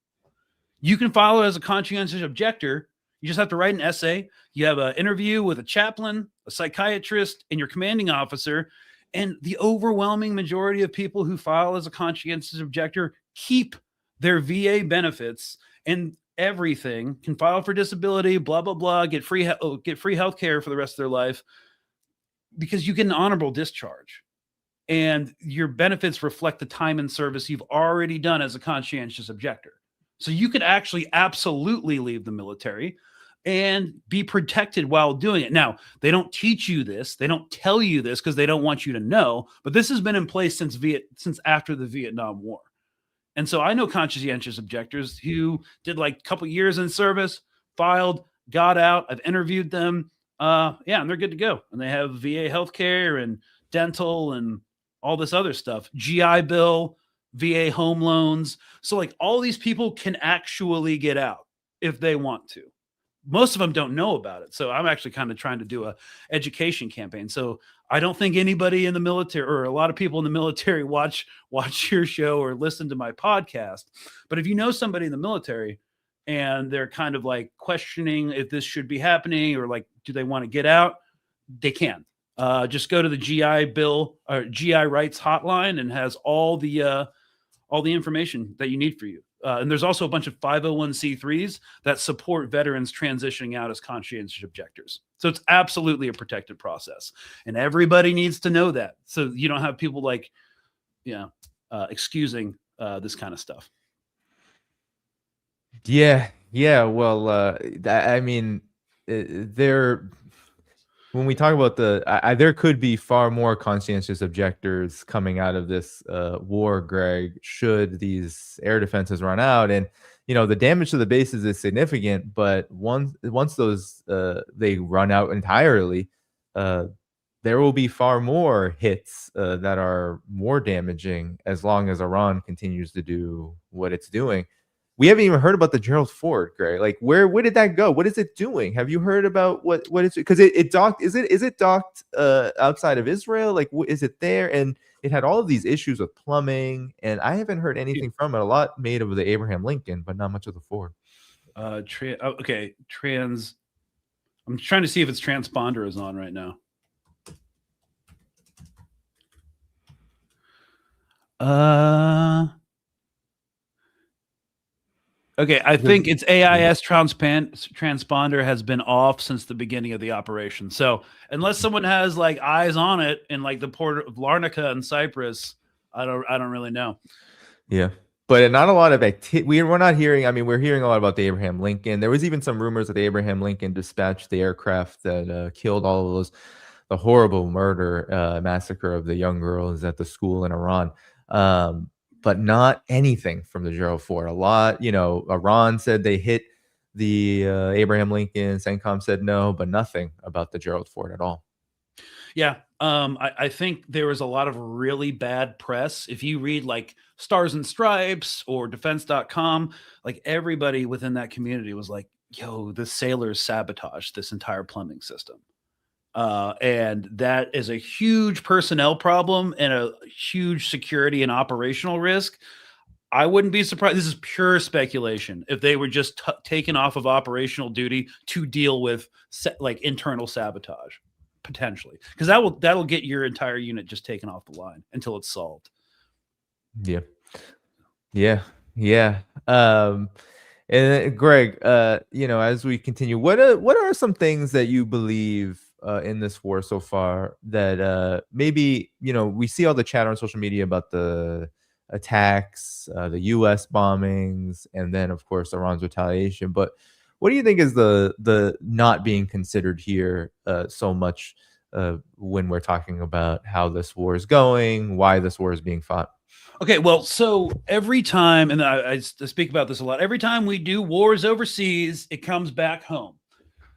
You can follow as a conscientious objector. You just have to write an essay. You have an interview with a chaplain, a psychiatrist, and your commanding officer. And the overwhelming majority of people who file as a conscientious objector keep their VA benefits and everything, can file for disability, blah, blah, blah, get free health care for the rest of their life, because you get an honorable discharge. And your benefits reflect the time and service you've already done as a conscientious objector. So you could actually absolutely leave the military and be protected while doing it. Now, they don't teach you this. They don't tell you this because they don't want you to know. But this has been in place since after the Vietnam War. And so I know conscientious objectors who did like a couple years in service, filed, got out. I've interviewed them. And they're good to go. And they have VA healthcare and dental and all this other stuff. GI Bill, VA home loans. So like all these people can actually get out if they want to. Most of them don't know about it. So I'm actually kind of trying to do a education campaign. So I don't think anybody in the military, or a lot of people in the military, watch your show or listen to my podcast. But if you know somebody in the military and they're kind of like questioning if this should be happening, or like, do they want to get out? They can. Just go to the GI Bill or GI Rights hotline, and has all the information that you need for you. And there's also a bunch of 501c3s that support veterans transitioning out as conscientious objectors. So it's absolutely a protected process. And everybody needs to know that. So you don't have people like, excusing this kind of stuff. Yeah. Well, I mean, when we talk about there could be far more conscientious objectors coming out of this war, Greg, should these air defenses run out. And, the damage to the bases is significant, but once those they run out entirely, there will be far more hits that are more damaging as long as Iran continues to do what it's doing. We haven't even heard about the Gerald Ford, Greg. Like, where did that go? What is it doing? Have you heard about what it's, because it docked? Is it docked outside of Israel? Like, is it there? And it had all of these issues with plumbing, and I haven't heard anything from it. A lot made of the Abraham Lincoln, but not much of the Ford. Trans. I'm trying to see if its transponder is on right now. Okay, I think its AIS transponder has been off since the beginning of the operation. So unless someone has like eyes on it in like the port of Larnaca in Cyprus, I don't really know. Yeah, but not a lot of activity. We're not hearing. I mean, we're hearing a lot about the Abraham Lincoln. There was even some rumors that the Abraham Lincoln dispatched the aircraft that killed all of the horrible massacre of the young girls at the school in Iran. But not anything from the Gerald Ford. A lot, Iran said they hit the Abraham Lincoln. CENTCOM said no, but nothing about the Gerald Ford at all. Yeah, I think there was a lot of really bad press. If you read like Stars and Stripes or Defense.com, like everybody within that community was like, yo, the sailors sabotaged this entire plumbing system. And that is a huge personnel problem and a huge security and operational risk. I wouldn't be surprised. This is pure speculation. If they were just taken off of operational duty to deal with like internal sabotage, potentially, because that'll get your entire unit just taken off the line until it's solved. Yeah. And Greg, as we continue, what are some things that you believe in this war so far that maybe we see all the chatter on social media about the attacks, the U.S. bombings, and then of course Iran's retaliation. But what do you think is the not being considered here so much when we're talking about how this war is going, why this war is being fought? Okay, well, so every time, and I speak about this a lot, every time we do wars overseas, it comes back home.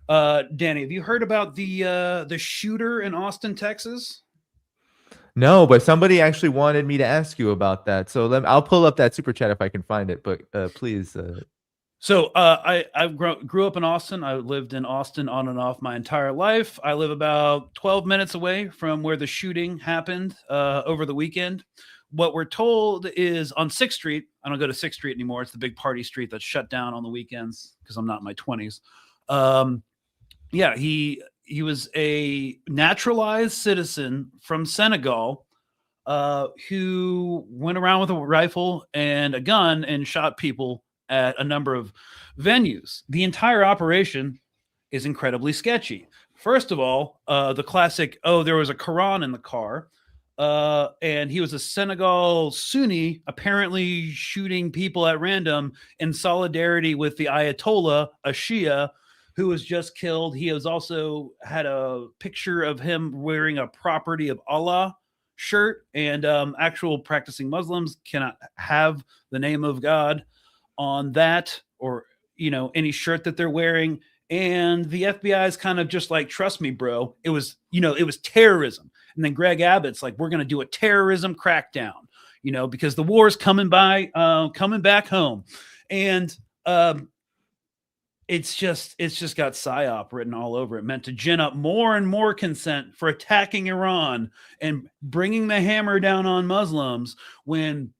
Danny, have you heard about the shooter in Austin, Texas? No, but somebody actually wanted me to ask you about that. So I'll pull up that super chat if I can find it. But please. So I grew up in Austin. I lived in Austin on and off my entire life. I live about 12 minutes away from where the shooting happened over the weekend. What we're told is on 6th Street. I don't go to 6th Street anymore. It's the big party street that's shut down on the weekends because I'm not in my 20s. Yeah, he was a naturalized citizen from Senegal who went around with a rifle and a gun and shot people at a number of venues. The entire operation is incredibly sketchy. First of all, the classic, there was a Quran in the car. And he was a Senegal Sunni, apparently shooting people at random in solidarity with the Ayatollah, a Shia, who was just killed. He has also had a picture of him wearing a Property of Allah shirt, and actual practicing Muslims cannot have the name of God on that or, any shirt that they're wearing. And the FBI is kind of just like, trust me, bro, it was terrorism. And then Greg Abbott's like, we're going to do a terrorism crackdown, because the war is coming back home. And it's just got PSYOP written all over it, meant to gin up more and more consent for attacking Iran and bringing the hammer down on Muslims when,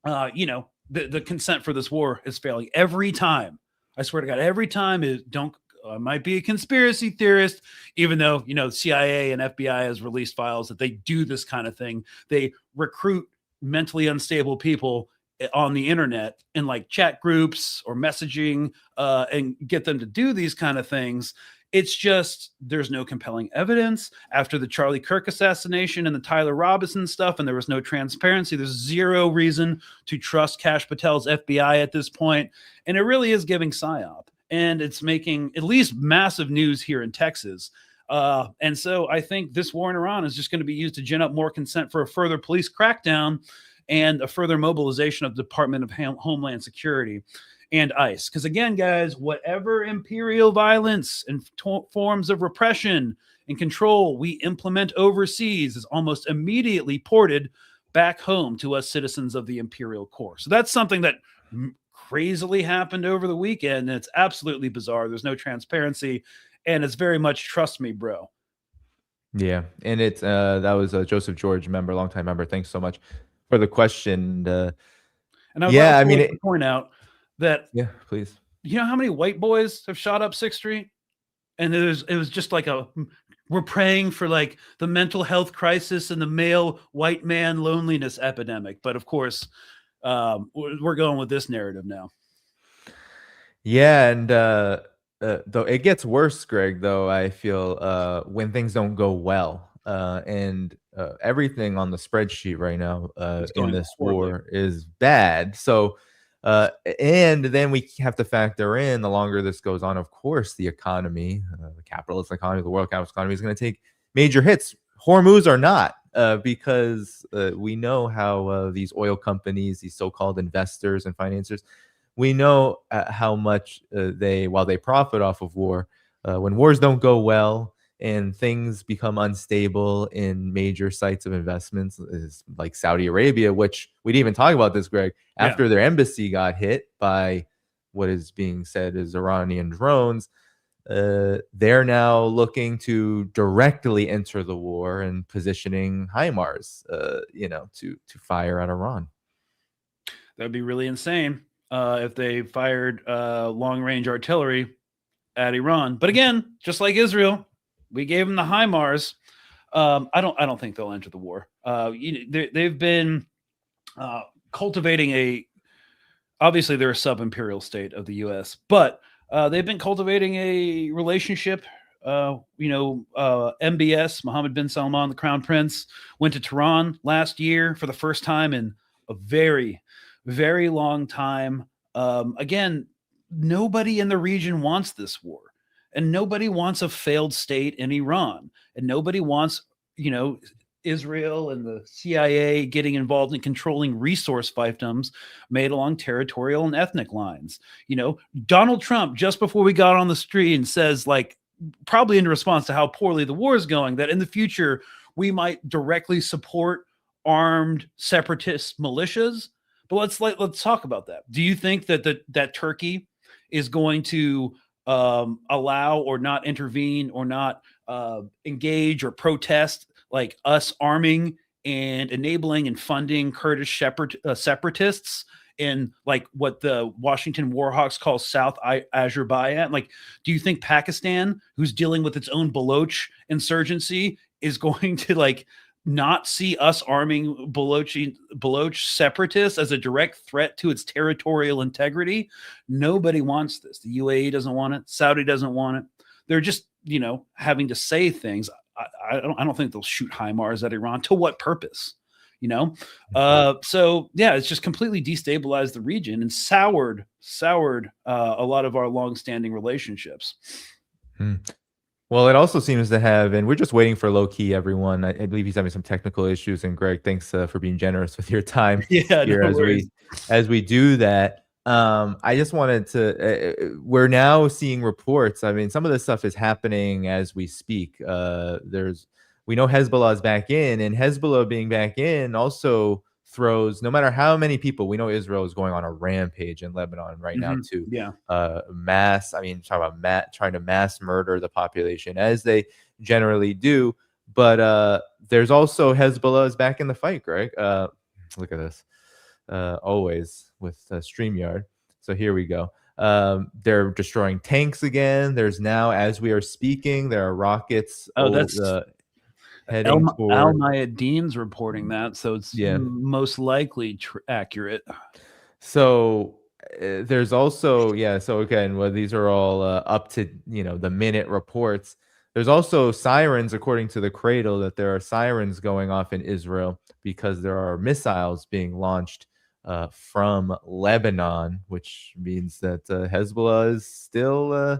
the consent for this war is failing every time. I swear to God, every time I might be a conspiracy theorist, even though, CIA and FBI has released files that they do this kind of thing. They recruit mentally unstable people on the internet in like chat groups or messaging and get them to do these kind of things. It's just there's no compelling evidence after the Charlie Kirk assassination and the Tyler Robinson stuff, and there was no transparency. There's zero reason to trust Kash Patel's FBI at this point, and it really is giving psyop, and it's making at least massive news here in Texas. And so I think this war in Iran is just going to be used to gin up more consent for a further police crackdown and a further mobilization of the Department of Homeland Security and ICE. Because again, guys, whatever imperial violence and forms of repression and control we implement overseas is almost immediately ported back home to us citizens of the imperial core. So that's something that crazily happened over the weekend, and it's absolutely bizarre. There's no transparency, and it's very much trust me, bro. Yeah, and it's that was Joseph George, member, longtime member. Thanks so much for the question. And I mean, to point out that, yeah, please. You know how many white boys have shot up 6th Street? And it was just like we're praying for like the mental health crisis and the male white man loneliness epidemic. But of course, we're going with this narrative now. Yeah, and though it gets worse, Greg, though, I feel when things don't go well. And everything on the spreadsheet right now in this war is bad. So and then we have to factor in, the longer this goes on, of course, the economy, the capitalist economy, the world capitalist economy is going to take major hits. Hormuz or not, because we know how these oil companies, these so-called investors and financiers, we know how much while they profit off of war, when wars don't go well and things become unstable in major sites of investments, is like Saudi Arabia, which we didn't even talk about this, Greg, after their embassy got hit by what is being said is Iranian drones. They're now looking to directly enter the war and positioning HIMARS, to fire at Iran. That'd be really insane if they fired long-range artillery at Iran. But again, just like Israel, we gave them the HIMARS. I don't think they'll enter the war. They've been cultivating obviously they're a sub-imperial state of the U.S., but they've been cultivating a relationship. MBS, Mohammed bin Salman, the Crown Prince, went to Tehran last year for the first time in a very, very long time. Again, nobody in the region wants this war. And nobody wants a failed state in Iran. And nobody wants, Israel and the CIA getting involved in controlling resource fiefdoms made along territorial and ethnic lines. Donald Trump, just before we got on the street, says, like, probably in response to how poorly the war is going, that in the future we might directly support armed separatist militias. But let's talk about that. Do you think that Turkey is going to allow or not intervene or not engage or protest like us arming and enabling and funding Kurdish separatists in like what the Washington Warhawks call South Azerbaijan? Like, do you think Pakistan, who's dealing with its own Baloch insurgency, is going to like not see us arming Baloch separatists as a direct threat to its territorial integrity? Nobody wants this. The UAE doesn't want it. Saudi doesn't want it. They're just, having to say things. I don't think they'll shoot HIMARS at Iran. To what purpose? So yeah, it's just completely destabilized the region and soured a lot of our longstanding relationships. Well, it also seems to have, and we're just waiting for Lowkey, everyone. I believe he's having some technical issues. And Greg, thanks for being generous with your time here as we do that. I just wanted to. We're now seeing reports. I mean, some of this stuff is happening as we speak. We know Hezbollah is back in, and Hezbollah being back in also throws, no matter how many people, we know Israel is going on a rampage in Lebanon right now too. Yeah. Trying to mass murder the population as they generally do. But there's also Hezbollah is back in the fight, Greg. Look at this. Always with StreamYard. So here we go. They're destroying tanks again. There's now, as we are speaking, there are rockets. That's heading toward Al Mayadeen's reporting that, so it's most likely accurate. So there's also, yeah. So again, well, these are all up to the minute reports. There's also sirens, according to the Cradle, that there are sirens going off in Israel because there are missiles being launched from Lebanon, which means that Hezbollah is still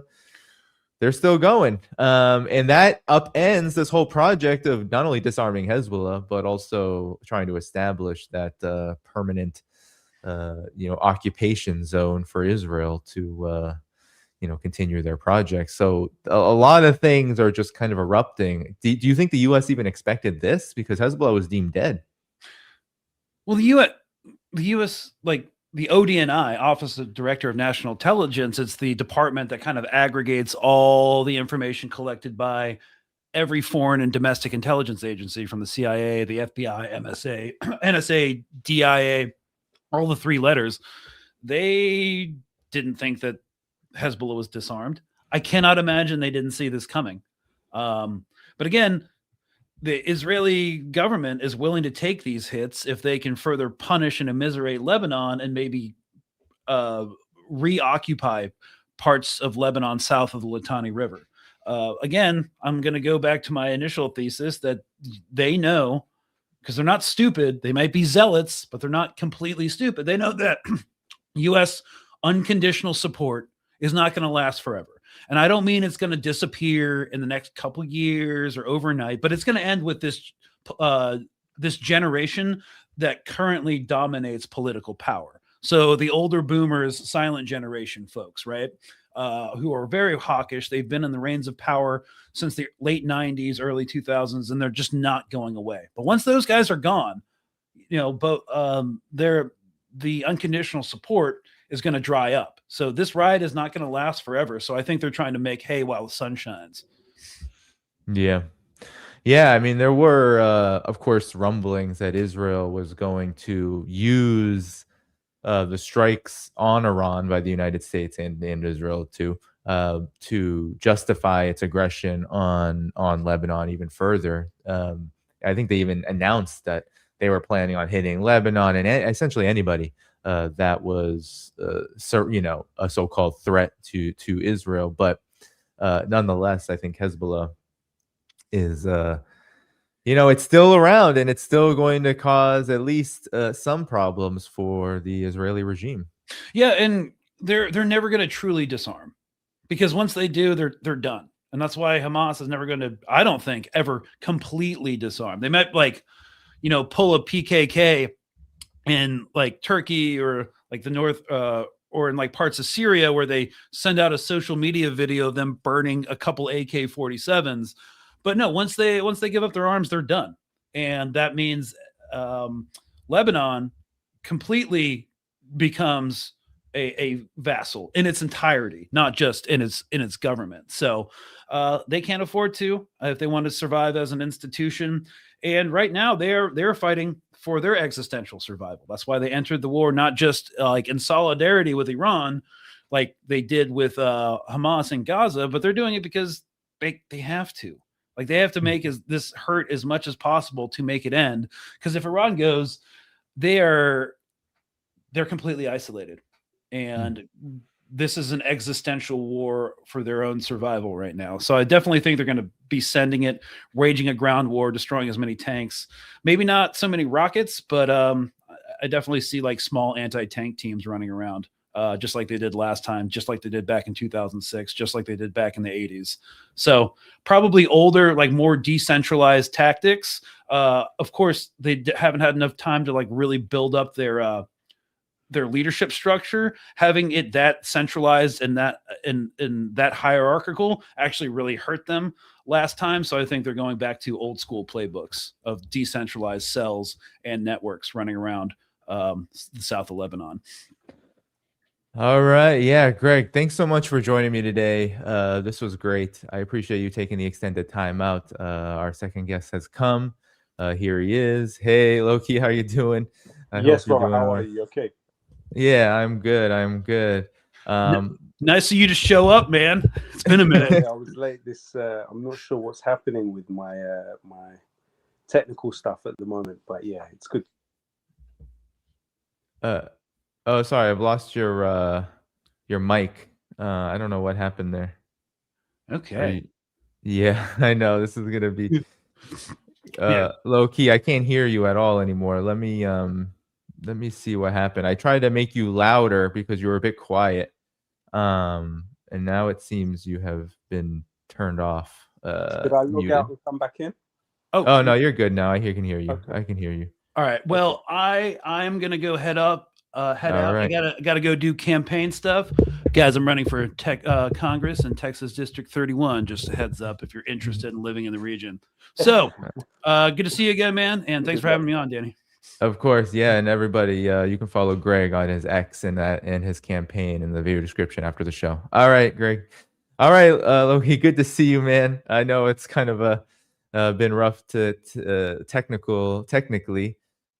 they're still going. And that upends this whole project of not only disarming Hezbollah, but also trying to establish that permanent occupation zone for Israel to continue their project. So a lot of things are just kind of erupting. Do you think the U.S. even expected this? Because Hezbollah was deemed dead. Well, the U.S. like the ODNI, Office of Director of National Intelligence, it's the department that kind of aggregates all the information collected by every foreign and domestic intelligence agency, from the CIA, the FBI, MSA, NSA, DIA, all the three letters. They didn't think that Hezbollah was disarmed. I cannot imagine they didn't see this coming. But again, the Israeli government is willing to take these hits if they can further punish and immiserate Lebanon and maybe reoccupy parts of Lebanon south of the Litani River. Again, I'm going to go back to my initial thesis that they know, because they're not stupid. They might be zealots, but they're not completely stupid. They know that U.S. unconditional support is not going to last forever. And I don't mean it's going to disappear in the next couple years or overnight, but it's going to end with this generation that currently dominates political power. So the older boomers, silent generation folks, right, who are very hawkish. They've been in the reins of power since the late 90s, early 2000s, and they're just not going away. But once those guys are gone, the unconditional support is going to dry up. So this ride is not going to last forever. So I think they're trying to make hay while the sun shines. Yeah. Yeah. I mean, there were, of course, rumblings that Israel was going to use the strikes on Iran by the United States and Israel to justify its aggression on Lebanon even further. I think they even announced that they were planning on hitting Lebanon and essentially anybody that was, a so-called threat to Israel. But nonetheless, I think Hezbollah is, it's still around, and it's still going to cause at least some problems for the Israeli regime. Yeah, and they're never going to truly disarm, because once they do, they're done. And that's why Hamas is never going to, I don't think, ever completely disarm. They might pull a PKK in like Turkey or like the north or in like parts of Syria, where they send out a social media video of them burning a couple AK-47s. But no, once they give up their arms, they're done. And that means Lebanon completely becomes a vassal in its entirety, not just in its government. So they can't afford to if they want to survive as an institution. And right now they're fighting for their existential survival. That's why they entered the war, not just like in solidarity with Iran, like they did with Hamas in Gaza, but they're doing it because they have to. Like they have to make this hurt as much as possible to make it end. Because if Iran goes, they're completely isolated. And this is an existential war for their own survival right now. So I definitely think they're going to be sending it, waging a ground war, destroying as many tanks. Maybe not so many rockets, but I definitely see like small anti-tank teams running around, just like they did last time, just like they did back in 2006, just like they did back in the 80s. So probably older, like more decentralized tactics. Of course, they haven't had enough time to like really build up their leadership structure. Having it that centralized and that in that hierarchical actually really hurt them last time. So I think they're going back to old school playbooks of decentralized cells and networks running around the south of Lebanon. All right. Yeah, Greg, thanks so much for joining me today. This was great. I appreciate you taking the extended time out. Our second guest has come. Here he is. Hey, Lowkey, how you doing? Yes, brother. How are you? Okay. Yeah, I'm good. Nice of you to show up, man. It's been a minute. Yeah, I was late. I'm not sure what's happening with my my technical stuff at the moment, but yeah, it's good. Oh, sorry, I've lost your mic. I don't know what happened there. Are Okay. you, yeah, I know this is gonna be Yeah. low key. I can't hear you at all anymore. Let me see what happened. I tried to make you louder because you were a bit quiet. And now it seems you have been turned off, Should I log out muted. and come back in? Oh, Oh no, you're good now. Can hear you. Okay. I can hear you. all right. Well, I'm gonna go head out. All I right. gotta go do campaign stuff, guys. I'm running for Congress in Texas District 31. Just a heads up if you're interested in living in the region. So, good to see you again, man. And thanks for having me on, Danny. Of course, yeah, and everybody, you can follow Greg on his X and his campaign in the video description after the show. All right, Greg. All right, Loki, good to see you, man. I know it's kind of been rough technically,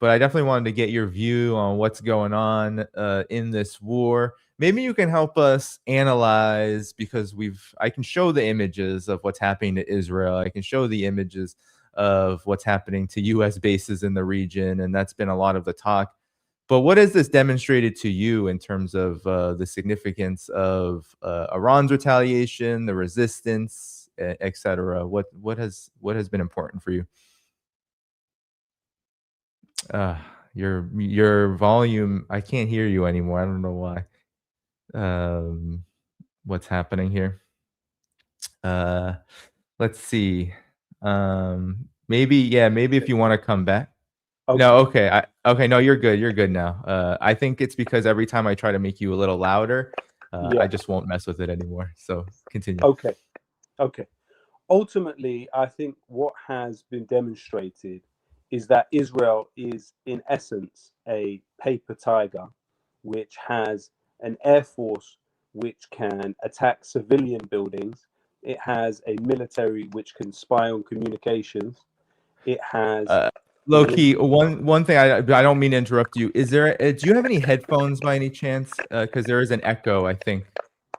but I definitely wanted to get your view on what's going on in this war. Maybe you can help us analyze, because I can show the images of what's happening to Israel. I can show the images of what's happening to U.S. bases in the region, and that's been a lot of the talk. But what has this demonstrated to you in terms of the significance of Iran's retaliation, the resistance, etc.? What has been important for you? Your volume, I can't hear you anymore. I don't know why. What's happening here? Let's see. Maybe if you want to come back. Okay. No, okay, no, you're good. You're good now. I think it's because every time I try to make you a little louder, I just won't mess with it anymore. So continue. Okay. Ultimately, I think what has been demonstrated is that Israel is, in essence, a paper tiger, which has an air force which can attack civilian buildings. It has a military which can spy on communications. It has Lowkey, one thing, I don't mean to interrupt you. Is there do you have any headphones by any chance? Because there is an echo, I think.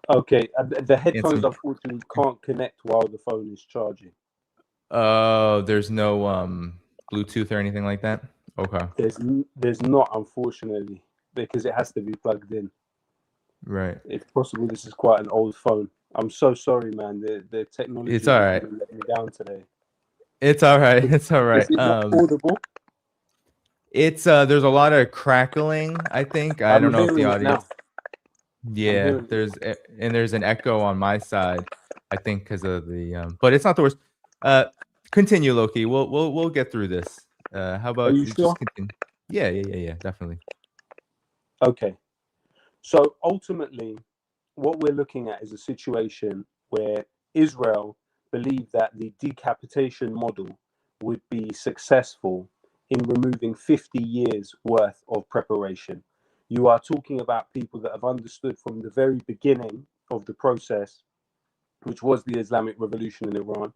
Okay, the headphones some- unfortunately can't connect while the phone is charging. Oh, there's no Bluetooth or anything like that? Okay. There's not, unfortunately, because it has to be plugged in. Right. It's possible this is quite an old phone. I'm so sorry, man. The technology It's all right. has really let me down today. It's all right. It's all right. Is it not audible? It's there's a lot of crackling, I think. I don't know if the hearing it audio. now. Yeah, there's an echo on my side, I think, because of the but it's not the worst. Continue, Loki. We'll get through this. How about you you sure? just continue? Yeah, definitely. Okay. So ultimately, what we're looking at is a situation where Israel believed that the decapitation model would be successful in removing 50 years worth of preparation. You are talking about people that have understood from the very beginning of the process, which was the Islamic Revolution in Iran,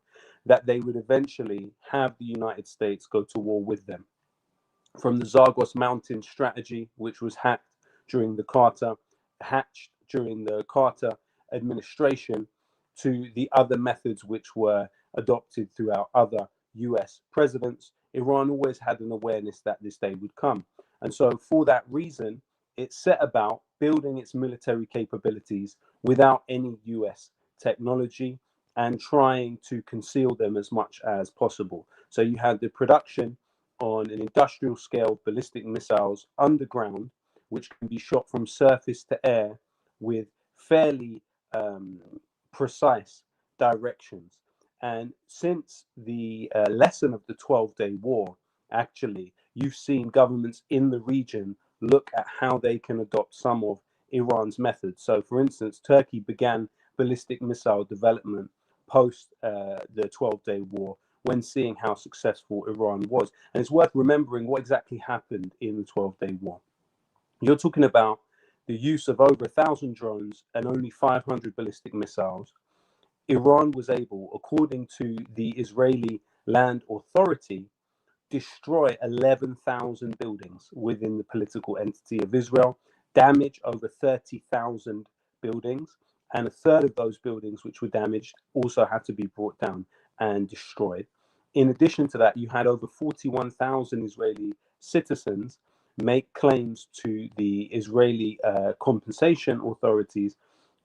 that they would eventually have the United States go to war with them. From the Zagros Mountain strategy, which was hatched during the Carter administration, to the other methods which were adopted throughout other US presidents, Iran always had an awareness that this day would come. And so, for that reason, it set about building its military capabilities without any US technology and trying to conceal them as much as possible. So, you had the production on an industrial scale ballistic missiles underground, which can be shot from surface to air with fairly precise directions. And since the lesson of the 12-day war, actually, you've seen governments in the region look at how they can adopt some of Iran's methods. So, for instance, Turkey began ballistic missile development post the 12-day war when seeing how successful Iran was. And it's worth remembering what exactly happened in the 12-day war. You're talking about the use of over 1,000 drones and only 500 ballistic missiles. Iran was able, according to the Israeli Land Authority, destroy 11,000 buildings within the political entity of Israel, damage over 30,000 buildings, and a third of those buildings which were damaged also had to be brought down and destroyed. In addition to that, you had over 41,000 Israeli citizens make claims to the Israeli compensation authorities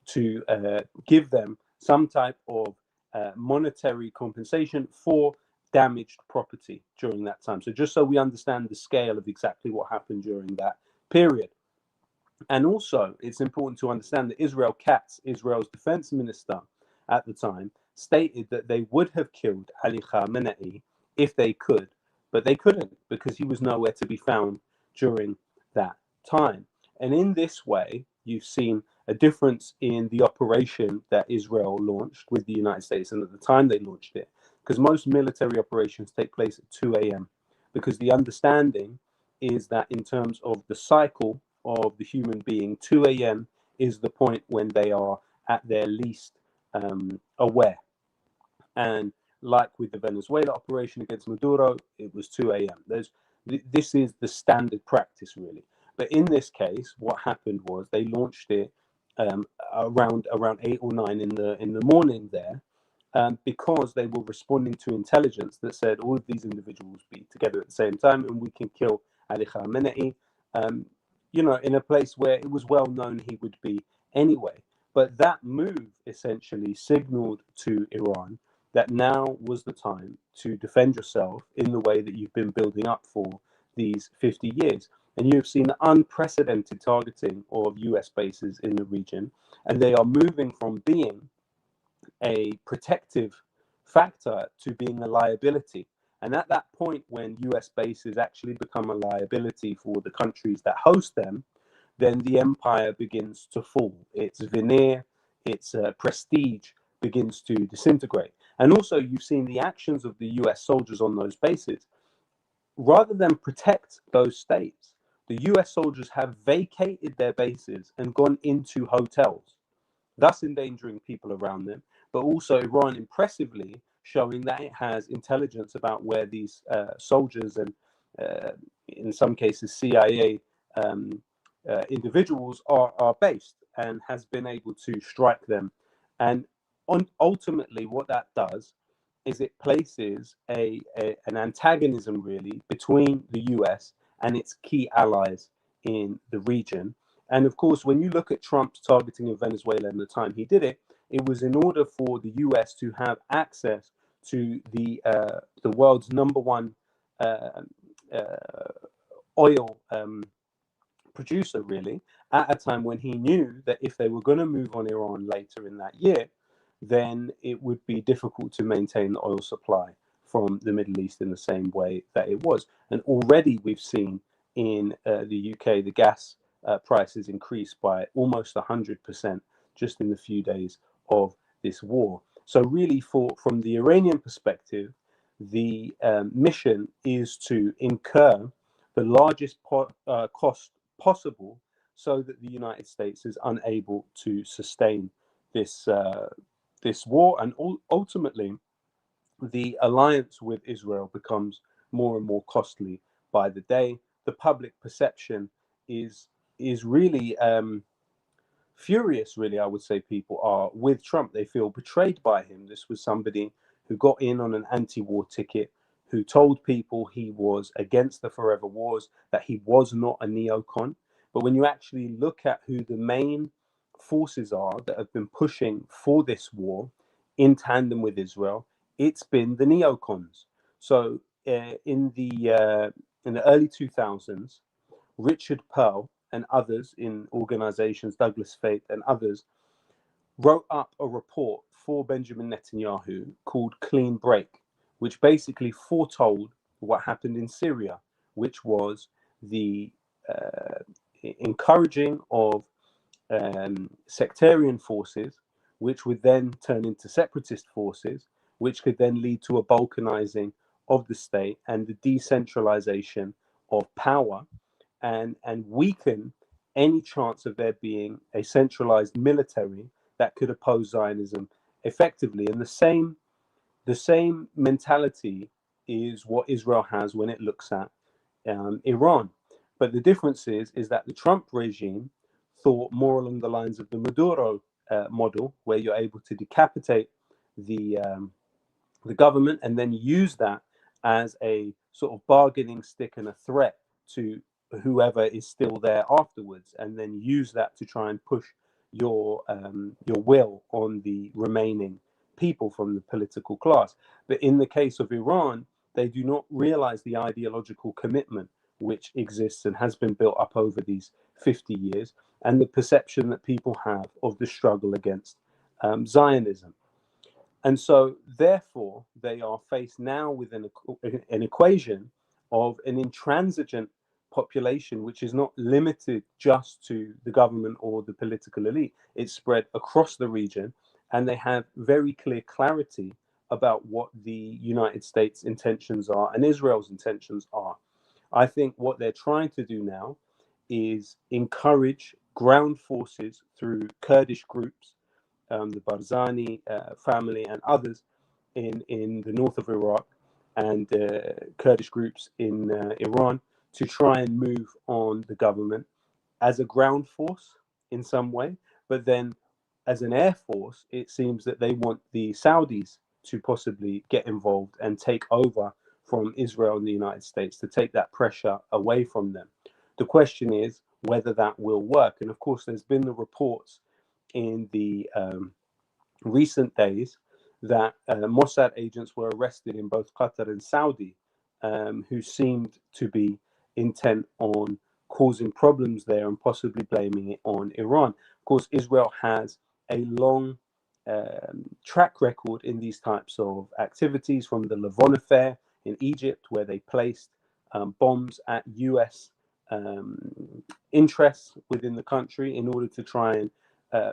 to give them some type of monetary compensation for damaged property during that time. So just so we understand the scale of exactly what happened during that period. And also, it's important to understand that Israel Katz, Israel's defense minister at the time, stated that they would have killed Ali Khamenei if they could, but they couldn't because he was nowhere to be found during that time. And in this way, you've seen a difference in the operation that Israel launched with the United States and at the time they launched it, because most military operations take place at 2 a.m. because the understanding is that in terms of the cycle of the human being, 2 a.m. is the point when they are at their least aware. And like with the Venezuela operation against Maduro, it was 2 a.m. This is the standard practice, really. But in this case, what happened was they launched it around 8 or 9 in the morning there, because they were responding to intelligence that said all of these individuals be together at the same time, and we can kill Ali Khamenei, in a place where it was well known he would be anyway. But that move essentially signaled to Iran that now was the time to defend yourself in the way that you've been building up for these 50 years. And you've seen unprecedented targeting of US bases in the region, and they are moving from being a protective factor to being a liability. And at that point, when US bases actually become a liability for the countries that host them, then the empire begins to fall. Its veneer, its prestige begins to disintegrate. And also, you've seen the actions of the US soldiers on those bases. Rather than protect those states, the US soldiers have vacated their bases and gone into hotels, thus endangering people around them, but also Iran impressively showing that it has intelligence about where these soldiers and, in some cases, CIA individuals are based, and has been able to strike them. And ultimately, what that does is it places an antagonism, really, between the US and its key allies in the region. And of course, when you look at Trump's targeting of Venezuela and the time he did it, it was in order for the US to have access to the world's #1 oil producer, really, at a time when he knew that if they were going to move on Iran later in that year, then it would be difficult to maintain the oil supply from the Middle East in the same way that it was. And already we've seen in the UK, the gas prices increased by almost 100% just in the few days of this war. So really, from the Iranian perspective, the mission is to incur the largest cost possible so that the United States is unable to sustain this war, and ultimately the alliance with Israel becomes more and more costly by the day. The public perception is really furious, really. I would say people are with Trump. They feel betrayed by him. This was somebody who got in on an anti-war ticket, who told people he was against the forever wars, that he was not a neocon. But when you actually look at who the main forces are that have been pushing for this war in tandem with Israel, it's been the neocons. So in the early 2000s, Richard Pearl and others in organizations, Douglas Fate and others, wrote up a report for Benjamin Netanyahu called Clean Break, which basically foretold what happened in Syria, which was the encouraging of sectarian forces, which would then turn into separatist forces, which could then lead to a balkanizing of the state and the decentralization of power, and weaken any chance of there being a centralized military that could oppose Zionism effectively. And the same mentality is what Israel has when it looks at Iran. But the difference is that the Trump regime thought more along the lines of the Maduro model, where you're able to decapitate the government and then use that as a sort of bargaining stick and a threat to whoever is still there afterwards, and then use that to try and push your will on the remaining people from the political class. But in the case of Iran, they do not realize the ideological commitment which exists and has been built up over these 50 years, and the perception that people have of the struggle against Zionism. And so, therefore, they are faced now with an equation of an intransigent population, which is not limited just to the government or the political elite. It's spread across the region, and they have very clear clarity about what the United States' intentions are and Israel's intentions are. I think what they're trying to do now is encourage ground forces through Kurdish groups, the Barzani family and others in the north of Iraq, and Kurdish groups in Iran, to try and move on the government as a ground force in some way. But then as an air force, it seems that they want the Saudis to possibly get involved and take over from Israel and the United States, to take that pressure away from them. The question is whether that will work. And of course, there's been the reports in the recent days that Mossad agents were arrested in both Qatar and Saudi, who seemed to be intent on causing problems there and possibly blaming it on Iran. Of course, Israel has a long track record in these types of activities, from the Lavon affair in Egypt, where they placed bombs at US interests within the country in order to try and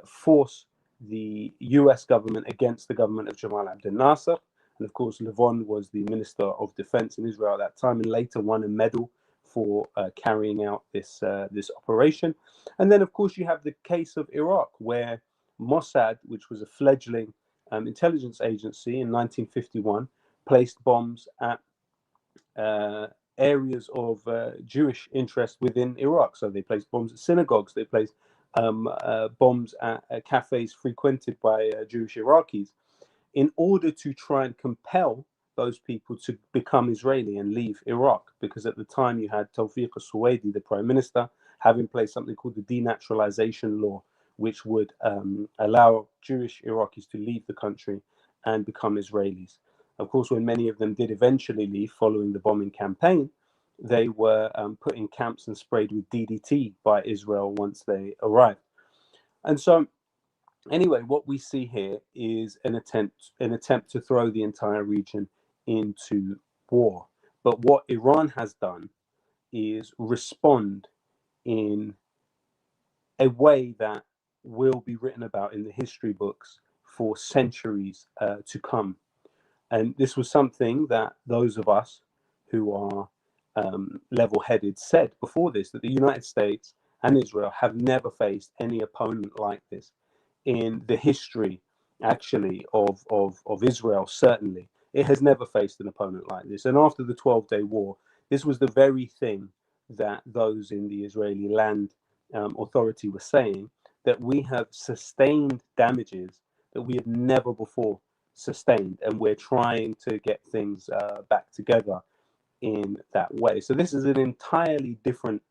force the US government against the government of Jamal Abdel Nasser. And of course, Lavon was the Minister of Defense in Israel at that time, and later won a medal for carrying out this operation. And then, of course, you have the case of Iraq, where Mossad, which was a fledgling intelligence agency in 1951, placed bombs at areas of Jewish interest within Iraq. So they placed bombs at synagogues, they placed bombs at cafes frequented by Jewish Iraqis, in order to try and compel those people to become Israeli and leave Iraq. Because at the time you had Tawfiq al-Suwaidi, the prime minister, having placed something called the denaturalization law, which would allow Jewish Iraqis to leave the country and become Israelis. Of course, when many of them did eventually leave following the bombing campaign, they were put in camps and sprayed with DDT by Israel once they arrived. And so, anyway, what we see here is an attempt to throw the entire region into war. But what Iran has done is respond in a way that will be written about in the history books for centuries to come. And this was something that those of us who are level-headed said before this, that the United States and Israel have never faced any opponent like this in the history, actually, of Israel. Certainly, it has never faced an opponent like this. And after the 12-day war, this was the very thing that those in the Israeli land authority were saying, that we have sustained damages that we have never before sustained, and we're trying to get things back together in that way. So this is an entirely different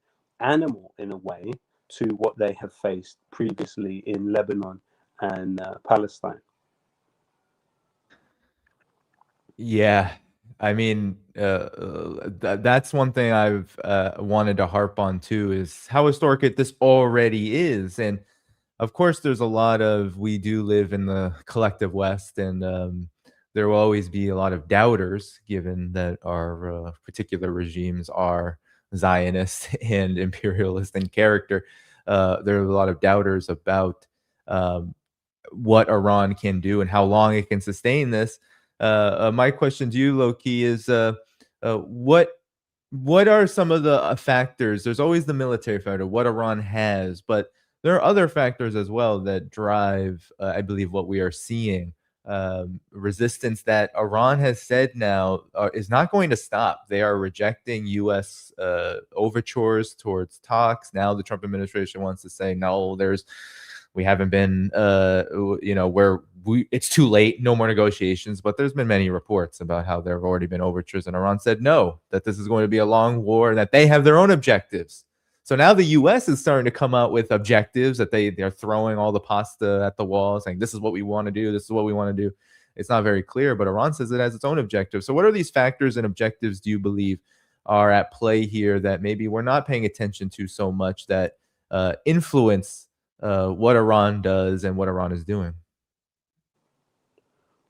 animal in a way to what they have faced previously in Lebanon and Palestine. Yeah, I mean, that's one thing I've wanted to harp on too, is how historic this already is. And of course, there's a lot of, we do live in the collective West, and there will always be a lot of doubters, given that our particular regimes are Zionist and imperialist in character. There are a lot of doubters about what Iran can do and how long it can sustain this. My question to you, Lowkey, is what are some of the factors? There's always the military factor, what Iran has, but there are other factors as well that drive, I believe, what we are seeing. Resistance that Iran has said now is not going to stop. They are rejecting U.S. Overtures towards talks. Now the Trump administration wants to say, no, We haven't been, where it's too late, no more negotiations. But there's been many reports about how there have already been overtures, and Iran said no, that this is going to be a long war, that they have their own objectives. So now the U.S. is starting to come out with objectives that they're throwing all the pasta at the wall, saying this is what we want to do, this is what we want to do. It's not very clear, but Iran says it has its own objectives. So what are these factors and objectives do you believe are at play here that maybe we're not paying attention to so much that influence what Iran does and what Iran is doing?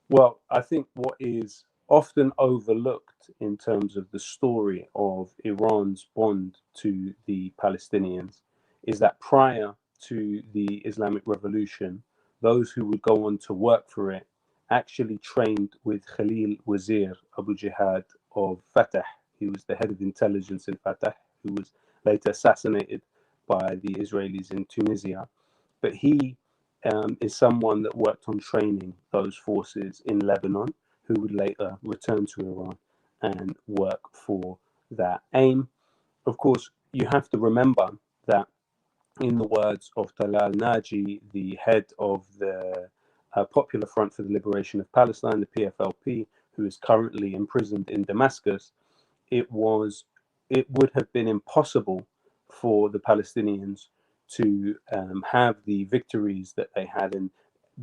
Well, I think what is often overlooked in terms of the story of Iran's bond to the Palestinians is that prior to the Islamic Revolution, those who would go on to work for it actually trained with Khalil Wazir Abu Jihad of Fatah. He was the head of intelligence in Fatah, who was later assassinated by the Israelis in Tunisia. But he is someone that worked on training those forces in Lebanon, who would later return to Iran and work for that aim. Of course, you have to remember that, in the words of Talal Naji, the head of the Popular Front for the Liberation of Palestine, the PFLP, who is currently imprisoned in Damascus, it would have been impossible for the Palestinians to have the victories that they had and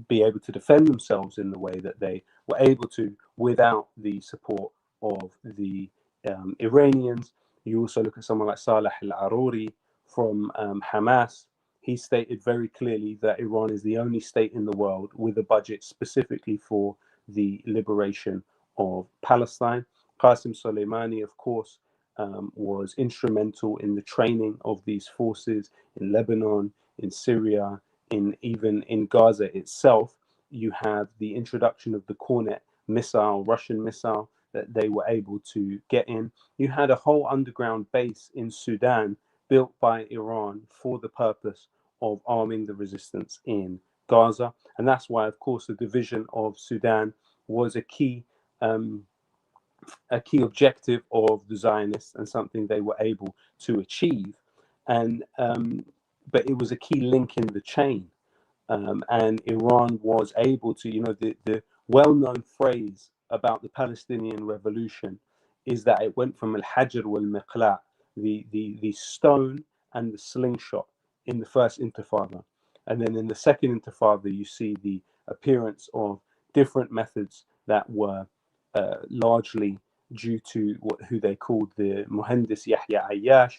be able to defend themselves in the way that they were able to without the support of the Iranians. You also look at someone like Saleh al-Aruri from Hamas. He stated very clearly that Iran is the only state in the world with a budget specifically for the liberation of Palestine. Qasem Soleimani, of course, was instrumental in the training of these forces in Lebanon, in Syria, even in Gaza itself. You have the introduction of the Kornet missile, Russian missile, that they were able to get in. You had a whole underground base in Sudan built by Iran for the purpose of arming the resistance in Gaza. And that's why, of course, the division of Sudan was a key objective of the Zionists and something they were able to achieve. And but it was a key link in the chain. And Iran was able to, the well-known phrase about the Palestinian revolution is that it went from al-Hajar wal-Miqla', the stone and the slingshot in the first intifada. And then in the second intifada, you see the appearance of different methods that were largely due to who they called the Muhandis Yahya Ayyash,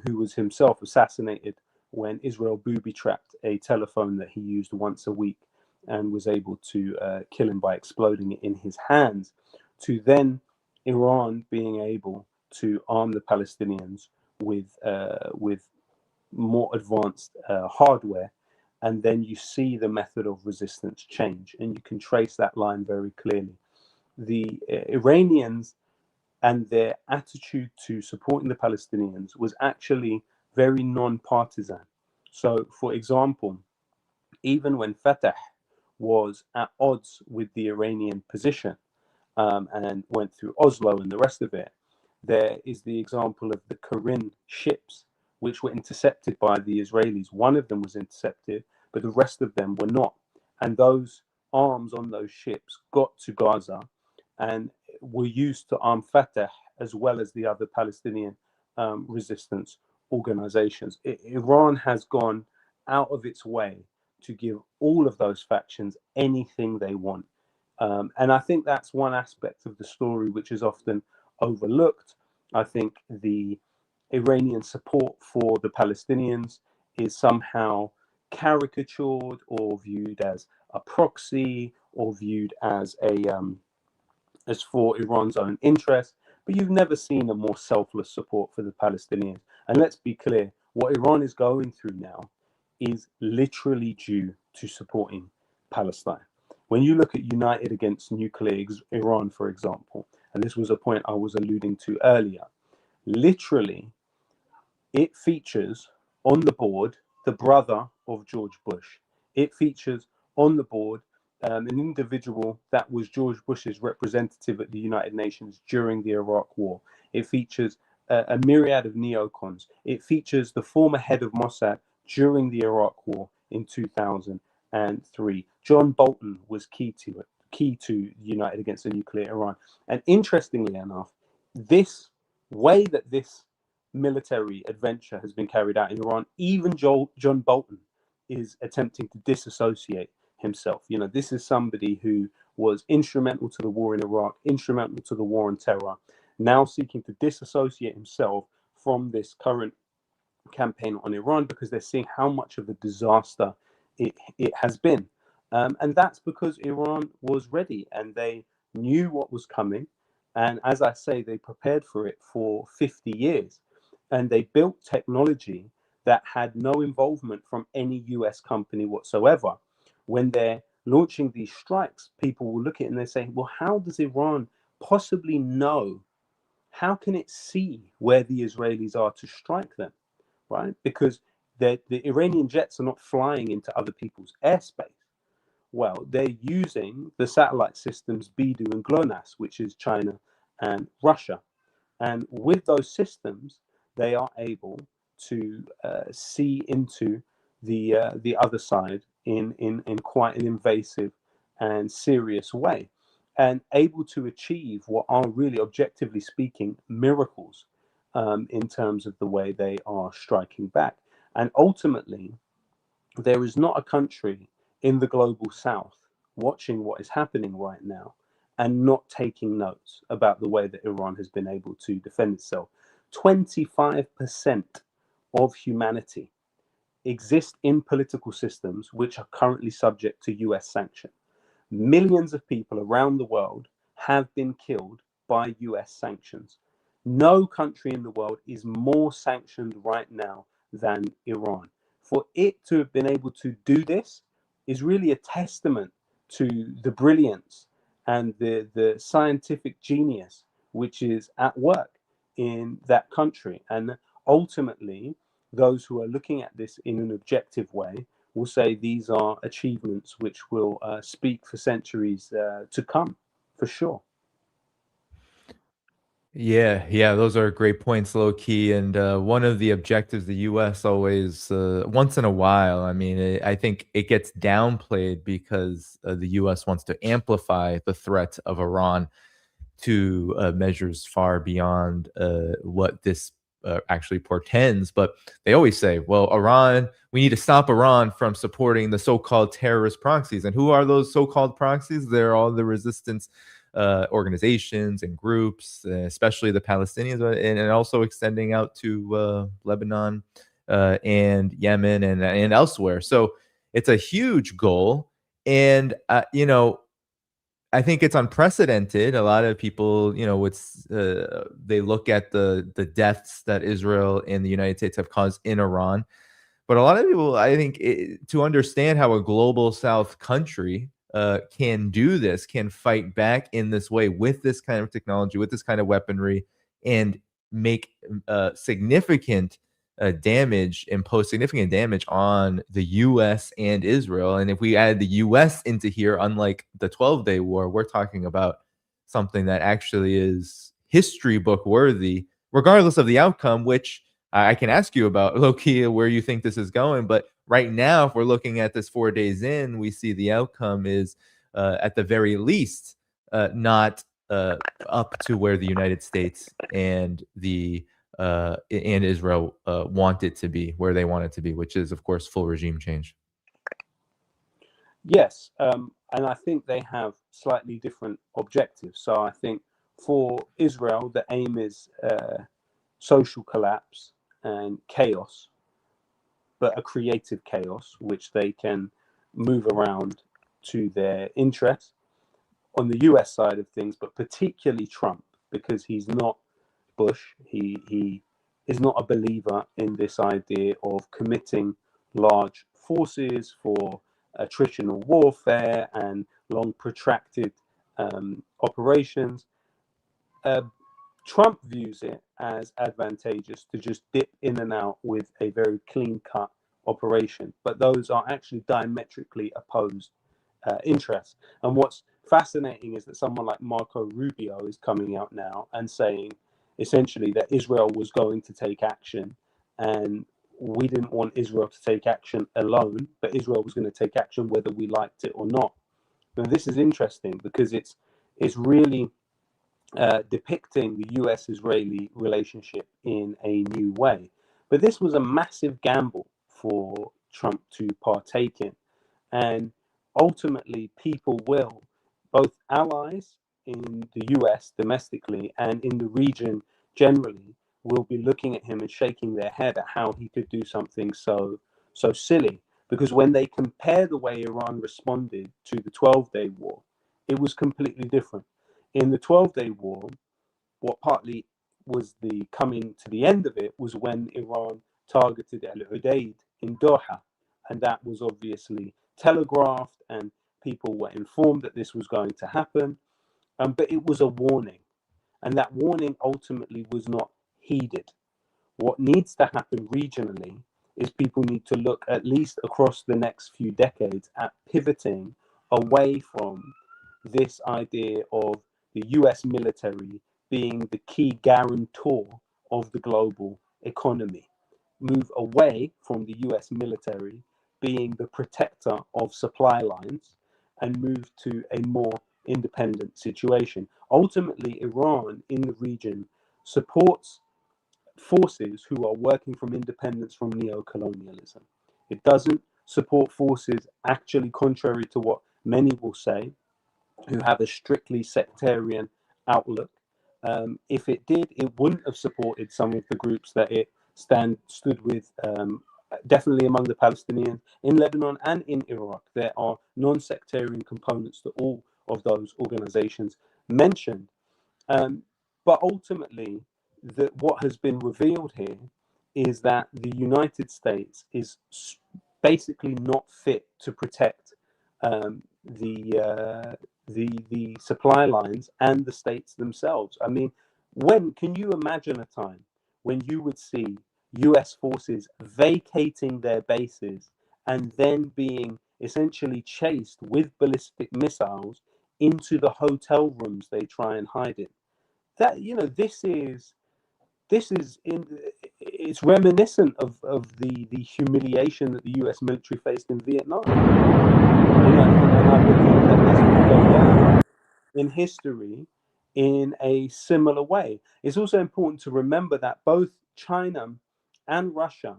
who was himself assassinated when Israel booby-trapped a telephone that he used once a week and was able to kill him by exploding it in his hands, to then Iran being able to arm the Palestinians with more advanced hardware. And then you see the method of resistance change, and you can trace that line very clearly. The Iranians and their attitude to supporting the Palestinians was actually very non-partisan. So, for example, even when Fatah was at odds with the Iranian position and went through Oslo and the rest of it, there is the example of the Karin ships, which were intercepted by the Israelis. One of them was intercepted, but the rest of them were not. And those arms on those ships got to Gaza and were used to arm Fatah as well as the other Palestinian resistance organizations. Iran has gone out of its way to give all of those factions anything they want. And I think that's one aspect of the story which is often overlooked. I think the Iranian support for the Palestinians is somehow caricatured or viewed as a proxy or viewed as as for Iran's own interest. But you've never seen a more selfless support for the Palestinians. And let's be clear, what Iran is going through now is literally due to supporting Palestine. When you look at United Against Nuclear Iran, for example, and this was a point I was alluding to earlier, literally, it features on the board the brother of George Bush. It features on the board an individual that was George Bush's representative at the United Nations during the Iraq War. It features a myriad of neocons. It features the former head of Mossad during the Iraq War in 2003. John Bolton was key to United Against the Nuclear Iran. And interestingly enough, this way that this military adventure has been carried out in Iran, even John Bolton is attempting to disassociate himself. This is somebody who was instrumental to the war in Iraq, instrumental to the war on terror, now seeking to disassociate himself from this current campaign on Iran because they're seeing how much of a disaster it has been. And that's because Iran was ready and they knew what was coming. And as I say, they prepared for it for 50 years. And they built technology that had no involvement from any US company whatsoever. When they're launching these strikes, people will look at it and they say, well, how does Iran possibly know? How can it see where the Israelis are to strike them, right? Because the Iranian jets are not flying into other people's airspace. Well, they're using the satellite systems Beidou and GLONASS, which is China and Russia. And with those systems, they are able to see into the other side in quite an invasive and serious way, and able to achieve what are really, objectively speaking, miracles in terms of the way they are striking back. And ultimately, there is not a country in the global south watching what is happening right now and not taking notes about the way that Iran has been able to defend itself. 25% of humanity exist in political systems which are currently subject to US sanction. Millions of people around the world have been killed by US sanctions. No country in the world is more sanctioned right now than Iran. For it to have been able to do this is really a testament to the brilliance and the scientific genius which is at work in that country. And ultimately, those who are looking at this in an objective way will say these are achievements which will speak for centuries to come, for sure. Yeah, those are great points, Lowkey. And one of the objectives the U.S. always, once in a while, I mean, I think it gets downplayed because the U.S. wants to amplify the threat of Iran to measures far beyond what this actually portends. But they always say, well, Iran, we need to stop Iran from supporting the so-called terrorist proxies. And who are those so-called proxies? They're all the resistance organizations and groups, especially the Palestinians, and also extending out to Lebanon and Yemen and elsewhere. So it's a huge goal. And, I think it's unprecedented. A lot of people, they look at the deaths that Israel and the United States have caused in Iran. But a lot of people, I think, to understand how a global South country can do this, can fight back in this way with this kind of technology, with this kind of weaponry, and make significant damage, impose significant damage on the U.S. and Israel. And if we add the U.S. into here, unlike the 12-Day War, we're talking about something that actually is history book worthy, regardless of the outcome, which I can ask you about, Lowkey, where you think this is going. But right now, if we're looking at this 4 days in, we see the outcome is, at the very least, not up to where the United States and Israel want it to be, where they want it to be, which is, of course, full regime change. Yes, and I think they have slightly different objectives. So I think for Israel, the aim is social collapse and chaos, but a creative chaos, which they can move around to their interests. On the US side of things, but particularly Trump, because he's not Bush, he is not a believer in this idea of committing large forces for attritional warfare and long protracted operations. Trump views it as advantageous to just dip in and out with a very clean-cut operation, but those are actually diametrically opposed interests. And what's fascinating is that someone like Marco Rubio is coming out now and saying essentially that Israel was going to take action and we didn't want Israel to take action alone, but Israel was going to take action whether we liked it or not. Now, this is interesting because it's really depicting the US-Israeli relationship in a new way. But this was a massive gamble for Trump to partake in. And ultimately, people will, both allies in the US domestically and in the region generally, will be looking at him and shaking their head at how he could do something so silly. Because when they compare the way Iran responded to the 12-day war, it was completely different. In the 12-day war, what partly was the coming to the end of it was when Iran targeted Al Udeid in Doha. And that was obviously telegraphed, and people were informed that this was going to happen. But it was a warning. And that warning ultimately was not heeded. What needs to happen regionally is people need to look at least across the next few decades at pivoting away from this idea of the US military being the key guarantor of the global economy. Move away from the US military being the protector of supply lines and move to a more independent situation. Ultimately, Iran in the region supports forces who are working from independence from neo-colonialism. It doesn't support forces actually contrary to what many will say, who have a strictly sectarian outlook. If it did, it wouldn't have supported some of the groups that it stood with, definitely among the Palestinians in Lebanon and in Iraq. There are non-sectarian components to all of those organizations mentioned. But ultimately, what has been revealed here is that the United States is basically not fit to protect the supply lines and the states themselves. I mean, when can you imagine a time when you would see US forces vacating their bases and then being essentially chased with ballistic missiles into the hotel rooms they try and hide in? That, it's reminiscent of the humiliation that the US military faced in Vietnam. And I believe that this will go down in history in a similar way. It's also important to remember that both China and Russia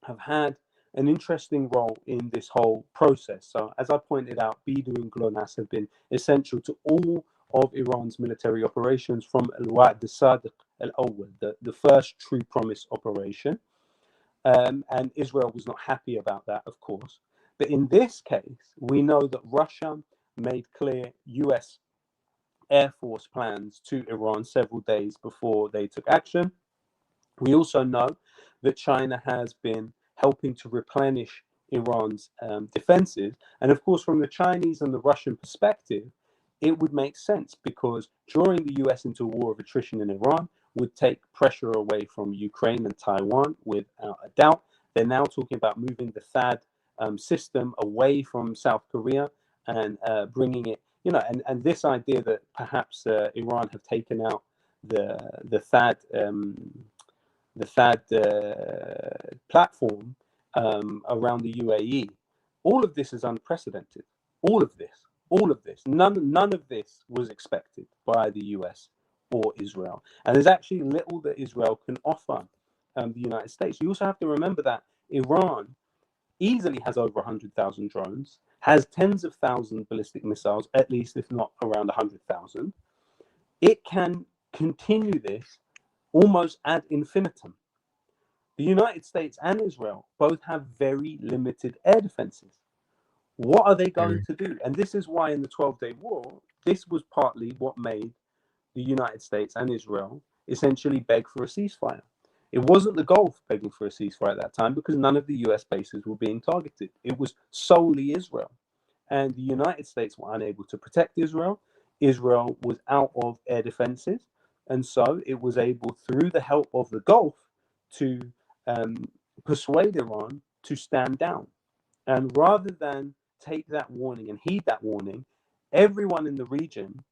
have had an interesting role in this whole process. So, as I pointed out, Bidu and GLONASS have been essential to all of Iran's military operations from Al-Wa'd al-Sadiq al-Awwal, the first True Promise operation. And Israel was not happy about that, of course. But in this case, we know that Russia made clear US Air Force plans to Iran several days before they took action. We also know that China has been helping to replenish Iran's defenses. And of course, from the Chinese and the Russian perspective, it would make sense because drawing the US into a war of attrition in Iran would take pressure away from Ukraine and Taiwan without a doubt. They're now talking about moving the THAAD system away from South Korea and bringing it, and this idea that perhaps Iran have taken out the THAAD platform around the UAE. All of this is unprecedented. All of this. None of this was expected by the US or Israel. And there's actually little that Israel can offer the United States. You also have to remember that Iran easily has over 100,000 drones, has tens of thousands ballistic missiles, at least if not around 100,000. It can continue this almost ad infinitum. The United States and Israel both have very limited air defenses. What are they going to do? And this is why in the 12-day war, this was partly what made the United States and Israel essentially beg for a ceasefire. It wasn't the Gulf begging for a ceasefire at that time because none of the US bases were being targeted. It was solely Israel. And the United States were unable to protect Israel. Israel was out of air defenses. And so it was able, through the help of the Gulf, to persuade Iran to stand down. And rather than take that warning and heed that warning, everyone in the region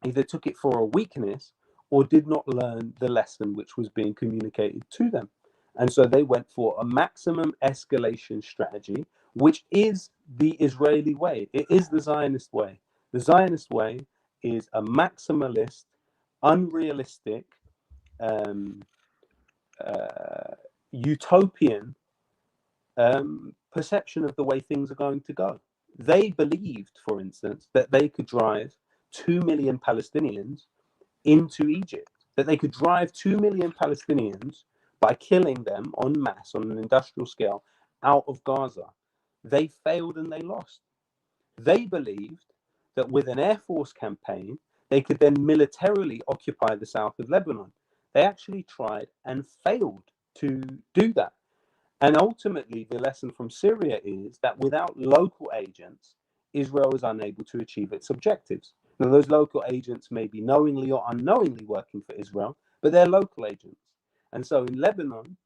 either took it for a weakness or did not learn the lesson which was being communicated to them. And so they went for a maximum escalation strategy, which is the Israeli way. It is the Zionist way. The Zionist way is a maximalist, unrealistic, um, utopian perception of the way things are going to go. They believed, for instance, that they could drive 2 million Palestinians into Egypt, that they could drive 2 million Palestinians by killing them en masse on an industrial scale out of Gaza. They failed and they lost. They believed that with an Air Force campaign, they could then militarily occupy the south of Lebanon. They actually tried and failed to do that. And ultimately, the lesson from Syria is that without local agents, Israel is unable to achieve its objectives. Now, those local agents may be knowingly or unknowingly working for Israel, but they're local agents. And so in Lebanon,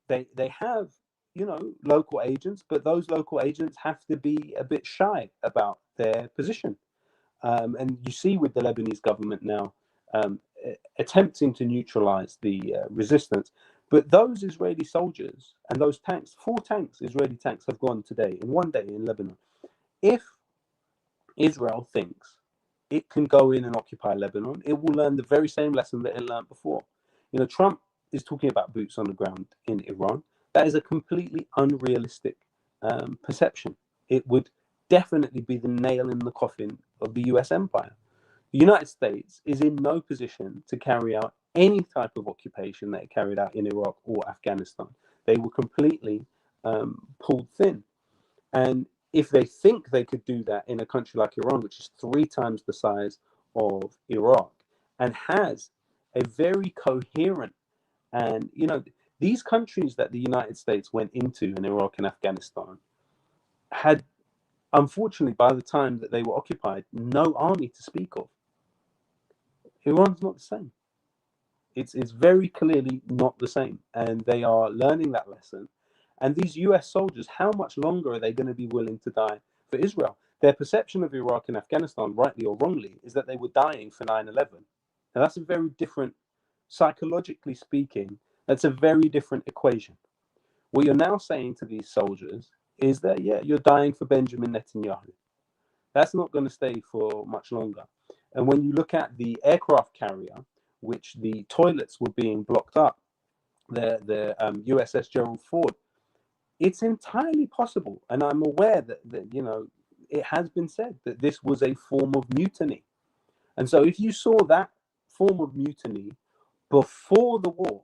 they have, local agents, but those local agents have to be a bit shy about their position. And you see with the Lebanese government now attempting to neutralize the resistance. But those Israeli soldiers and those tanks, 4 tanks, Israeli tanks, have gone today, in one day in Lebanon. If Israel thinks it can go in and occupy Lebanon, it will learn the very same lesson that it learned before. Trump is talking about boots on the ground in Iran. That is a completely unrealistic perception. It would definitely be the nail in the coffin of the US empire. The United States is in no position to carry out any type of occupation that it carried out in Iraq or Afghanistan. They were completely pulled thin. And if they think they could do that in a country like Iran, which is 3 times the size of Iraq and has a very coherent, and these countries that the United States went into in Iraq and Afghanistan had, unfortunately, by the time that they were occupied, no army to speak of. Iran's not the same. It's very clearly not the same, and they are learning that lesson. And these US soldiers, how much longer are they going to be willing to die for Israel? Their perception of Iraq and Afghanistan, rightly or wrongly, is that they were dying for 9/11. Now that's a very different, psychologically speaking, that's a very different equation. What you're now saying to these soldiers is that, yeah, you're dying for Benjamin Netanyahu. That's not going to stay for much longer. And when you look at the aircraft carrier, which the toilets were being blocked up, the USS Gerald Ford, it's entirely possible, and I'm aware that it has been said that this was a form of mutiny. And so if you saw that form of mutiny before the war,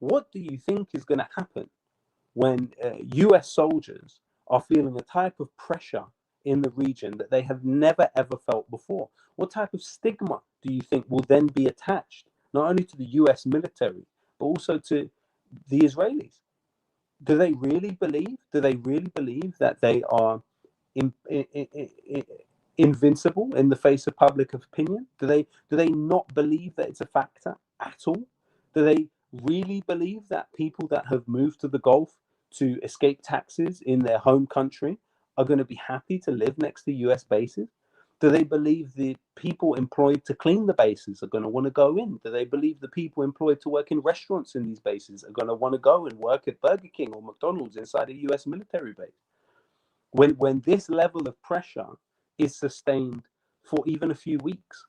what do you think is going to happen when US soldiers are feeling a type of pressure in the region that they have never ever felt before? What type of stigma do you think will then be attached not only to the US military but also to the Israelis? Do they really believe that they are invincible in the face of public opinion? Do they not believe that it's a factor at all? Do they really believe that people that have moved to the Gulf to escape taxes in their home country are going to be happy to live next to US bases? Do they believe the people employed to clean the bases are going to want to go in? Do they believe the people employed to work in restaurants in these bases are going to want to go and work at Burger King or McDonald's inside a US military base? When this level of pressure is sustained for even a few weeks,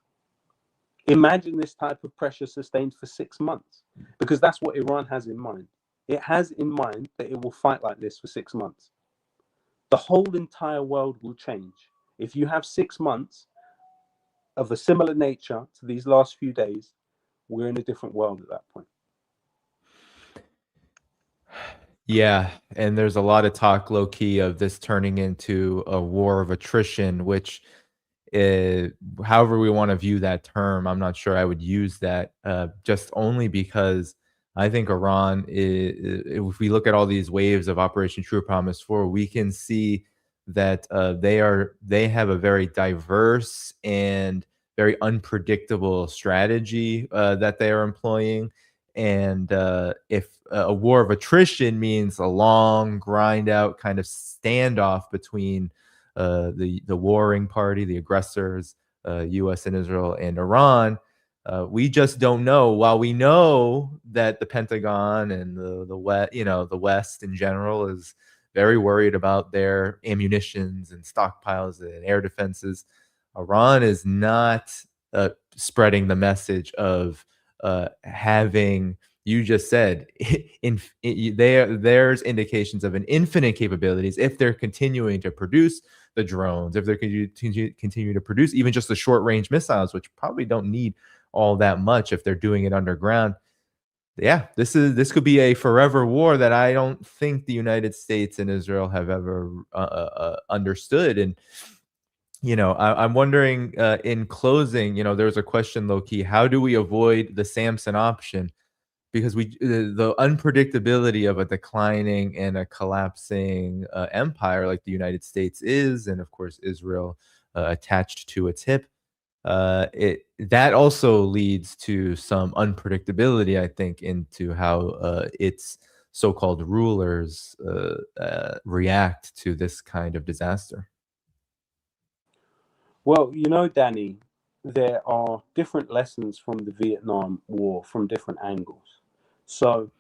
imagine this type of pressure sustained for 6 months, because that's what Iran has in mind. It has in mind that it will fight like this for 6 months. The whole entire world will change. If you have 6 months of a similar nature to these last few days, we're in a different world at that point. Yeah, and there's a lot of talk, low key, of this turning into a war of attrition, which, however we want to view that term, I'm not sure I would use that, just only because I think Iran, if we look at all these waves of Operation True Promise 4, we can see that they have a very diverse and very unpredictable strategy that they are employing. And if a war of attrition means a long, grind out kind of standoff between the warring party, the aggressors, U.S. and Israel and Iran, We just don't know. While we know that the Pentagon and the West, the West in general is very worried about their ammunitions and stockpiles and air defenses, Iran is not spreading the message of having. You just said there's indications of an infinite capabilities if they're continuing to produce the drones, if they're continue to produce even just the short range missiles, which probably don't need all that much if they're doing it underground. Yeah, this could be a forever war that I don't think the United States and Israel have ever understood. And I'm wondering, in closing, there was a question, Lowkey, how do we avoid the Samson option? Because the unpredictability of a declining and a collapsing empire like the United States is, and of course Israel attached to its hip, that also leads to some unpredictability, I think, into how its so-called rulers react to this kind of disaster. Well, Danny, there are different lessons from the Vietnam War from different angles. So,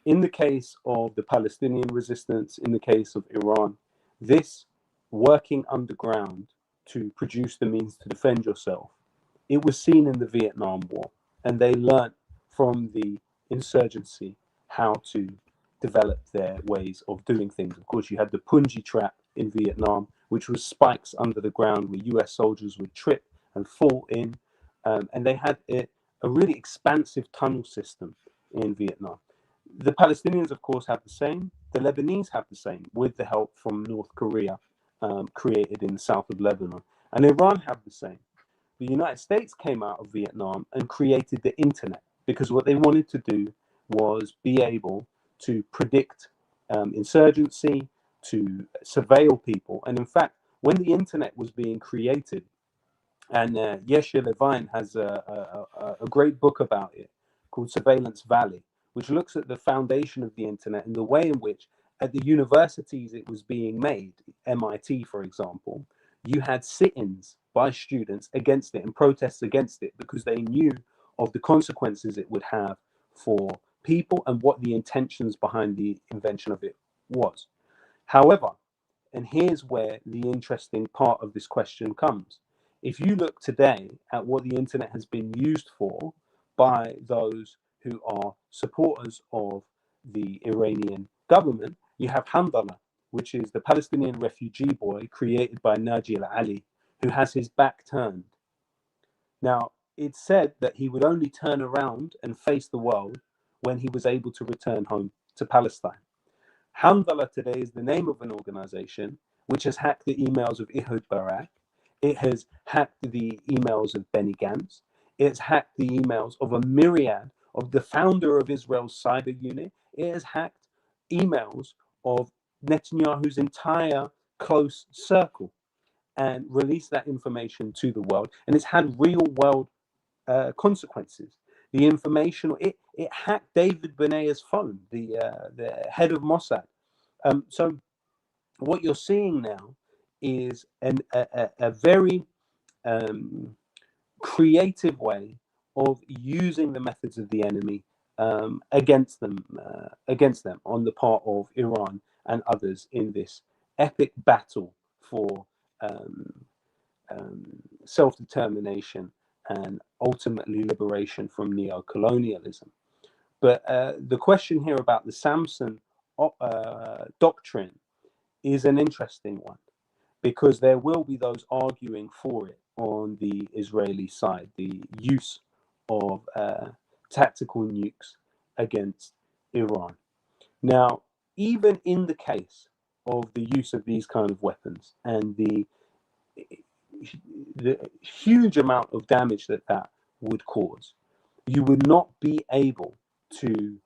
in the case of the Palestinian resistance, in the case of Iran, this working underground to produce the means to defend yourself, it was seen in the Vietnam War, and they learnt from the insurgency how to develop their ways of doing things. Of course, you had the Punji trap in Vietnam, which was spikes under the ground where US soldiers would trip and fall in. And they had a really expansive tunnel system in Vietnam. The Palestinians, of course, have the same. The Lebanese have the same, with the help from North Korea, created in the south of Lebanon. And Iran have the same. The United States came out of Vietnam and created the internet, because what they wanted to do was be able to predict insurgency, to surveil people. And in fact, when the internet was being created, and Yeshua Levine has a great book about it called Surveillance Valley, which looks at the foundation of the internet and the way in which at the universities it was being made, MIT, for example, you had sit-ins by students against it and protests against it because they knew of the consequences it would have for people and what the intentions behind the invention of it was. However, and here's where the interesting part of this question comes. If you look today at what the internet has been used for by those who are supporters of the Iranian government, you have Hamdallah, which is the Palestinian refugee boy created by Naji al-Ali, who has his back turned. Now, it's said that he would only turn around and face the world when he was able to return home to Palestine. Hamdallah today is the name of an organization which has hacked the emails of Ehud Barak. It has hacked the emails of Benny Gantz. It's hacked the emails of a myriad of the founder of Israel's cyber unit. It has hacked emails of Netanyahu's entire close circle and released that information to the world. And it's had real world consequences. The information, it hacked David Benaya's phone, the head of Mossad. So what you're seeing now is a very creative way of using the methods of the enemy against them on the part of Iran and others in this epic battle for self-determination and ultimately liberation from neo-colonialism. But the question here about the Samson doctrine is an interesting one, because there will be those arguing for it on the Israeli side, the use of tactical nukes against Iran. Now, even in the case of the use of these kind of weapons and the huge amount of damage that would cause, you would not be able to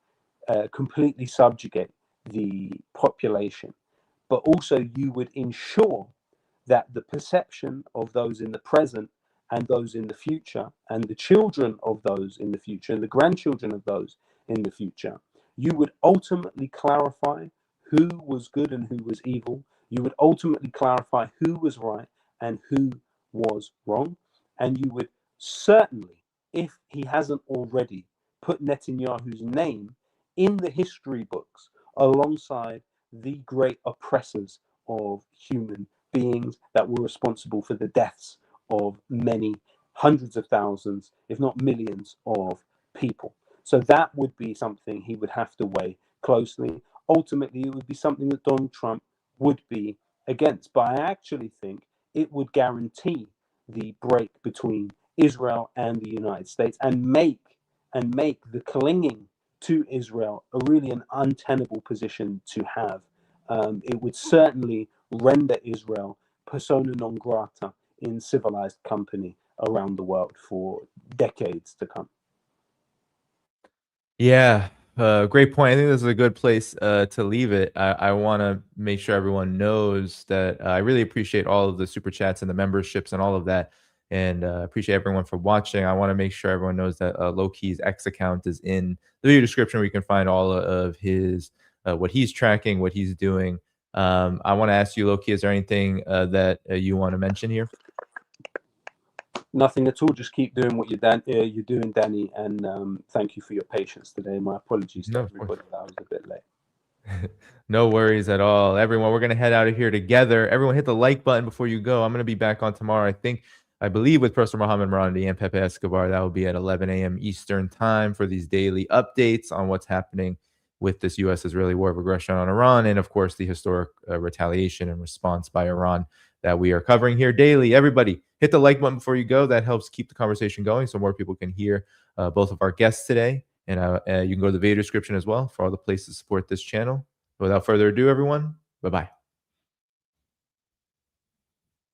completely subjugate the population, but also you would ensure that the perception of those in the present and those in the future and the children of those in the future and the grandchildren of those in the future, you would ultimately clarify who was good and who was evil. You would ultimately clarify who was right and who was wrong. And you would certainly if he hasn't already put Netanyahu's name in the history books alongside the great oppressors of human beings that were responsible for the deaths of many hundreds of thousands, if not millions, of people. So that would be something he would have to weigh closely. Ultimately, it would be something that Donald Trump would be against. But I actually think it would guarantee the break between Israel and the United States and make the clinging to Israel a really an untenable position to have. It would certainly render Israel persona non grata in civilized company around the world for decades to come. Yeah, great point. I think this is a good place to leave it. I want to make sure everyone knows that I really appreciate all of the super chats and the memberships and all of that, and appreciate everyone for watching. I want to make sure everyone knows that Lowkey's X account is in the video description, where you can find all of his what he's tracking, what he's doing. I want to ask you, Lowkey, is there anything that you want to mention here? Nothing at all. Just keep doing what you're doing, Danny, and thank you for your patience today. My apologies to everybody that I was a bit late. No worries at all. Everyone, we're going to head out of here together. Everyone hit the like button before you go. I'm going to be back on tomorrow, I believe, with Professor Mohammed Marandi and Pepe Escobar. That will be at 11 a.m. Eastern time for these daily updates on what's happening with this U.S.-Israeli war of aggression on Iran, and of course the historic retaliation and response by Iran that we are covering here daily. Everybody, hit the like button before you go. That helps keep the conversation going so more people can hear both of our guests today. And you can go to the video description as well for all the places to support this channel. Without further ado, everyone, bye-bye.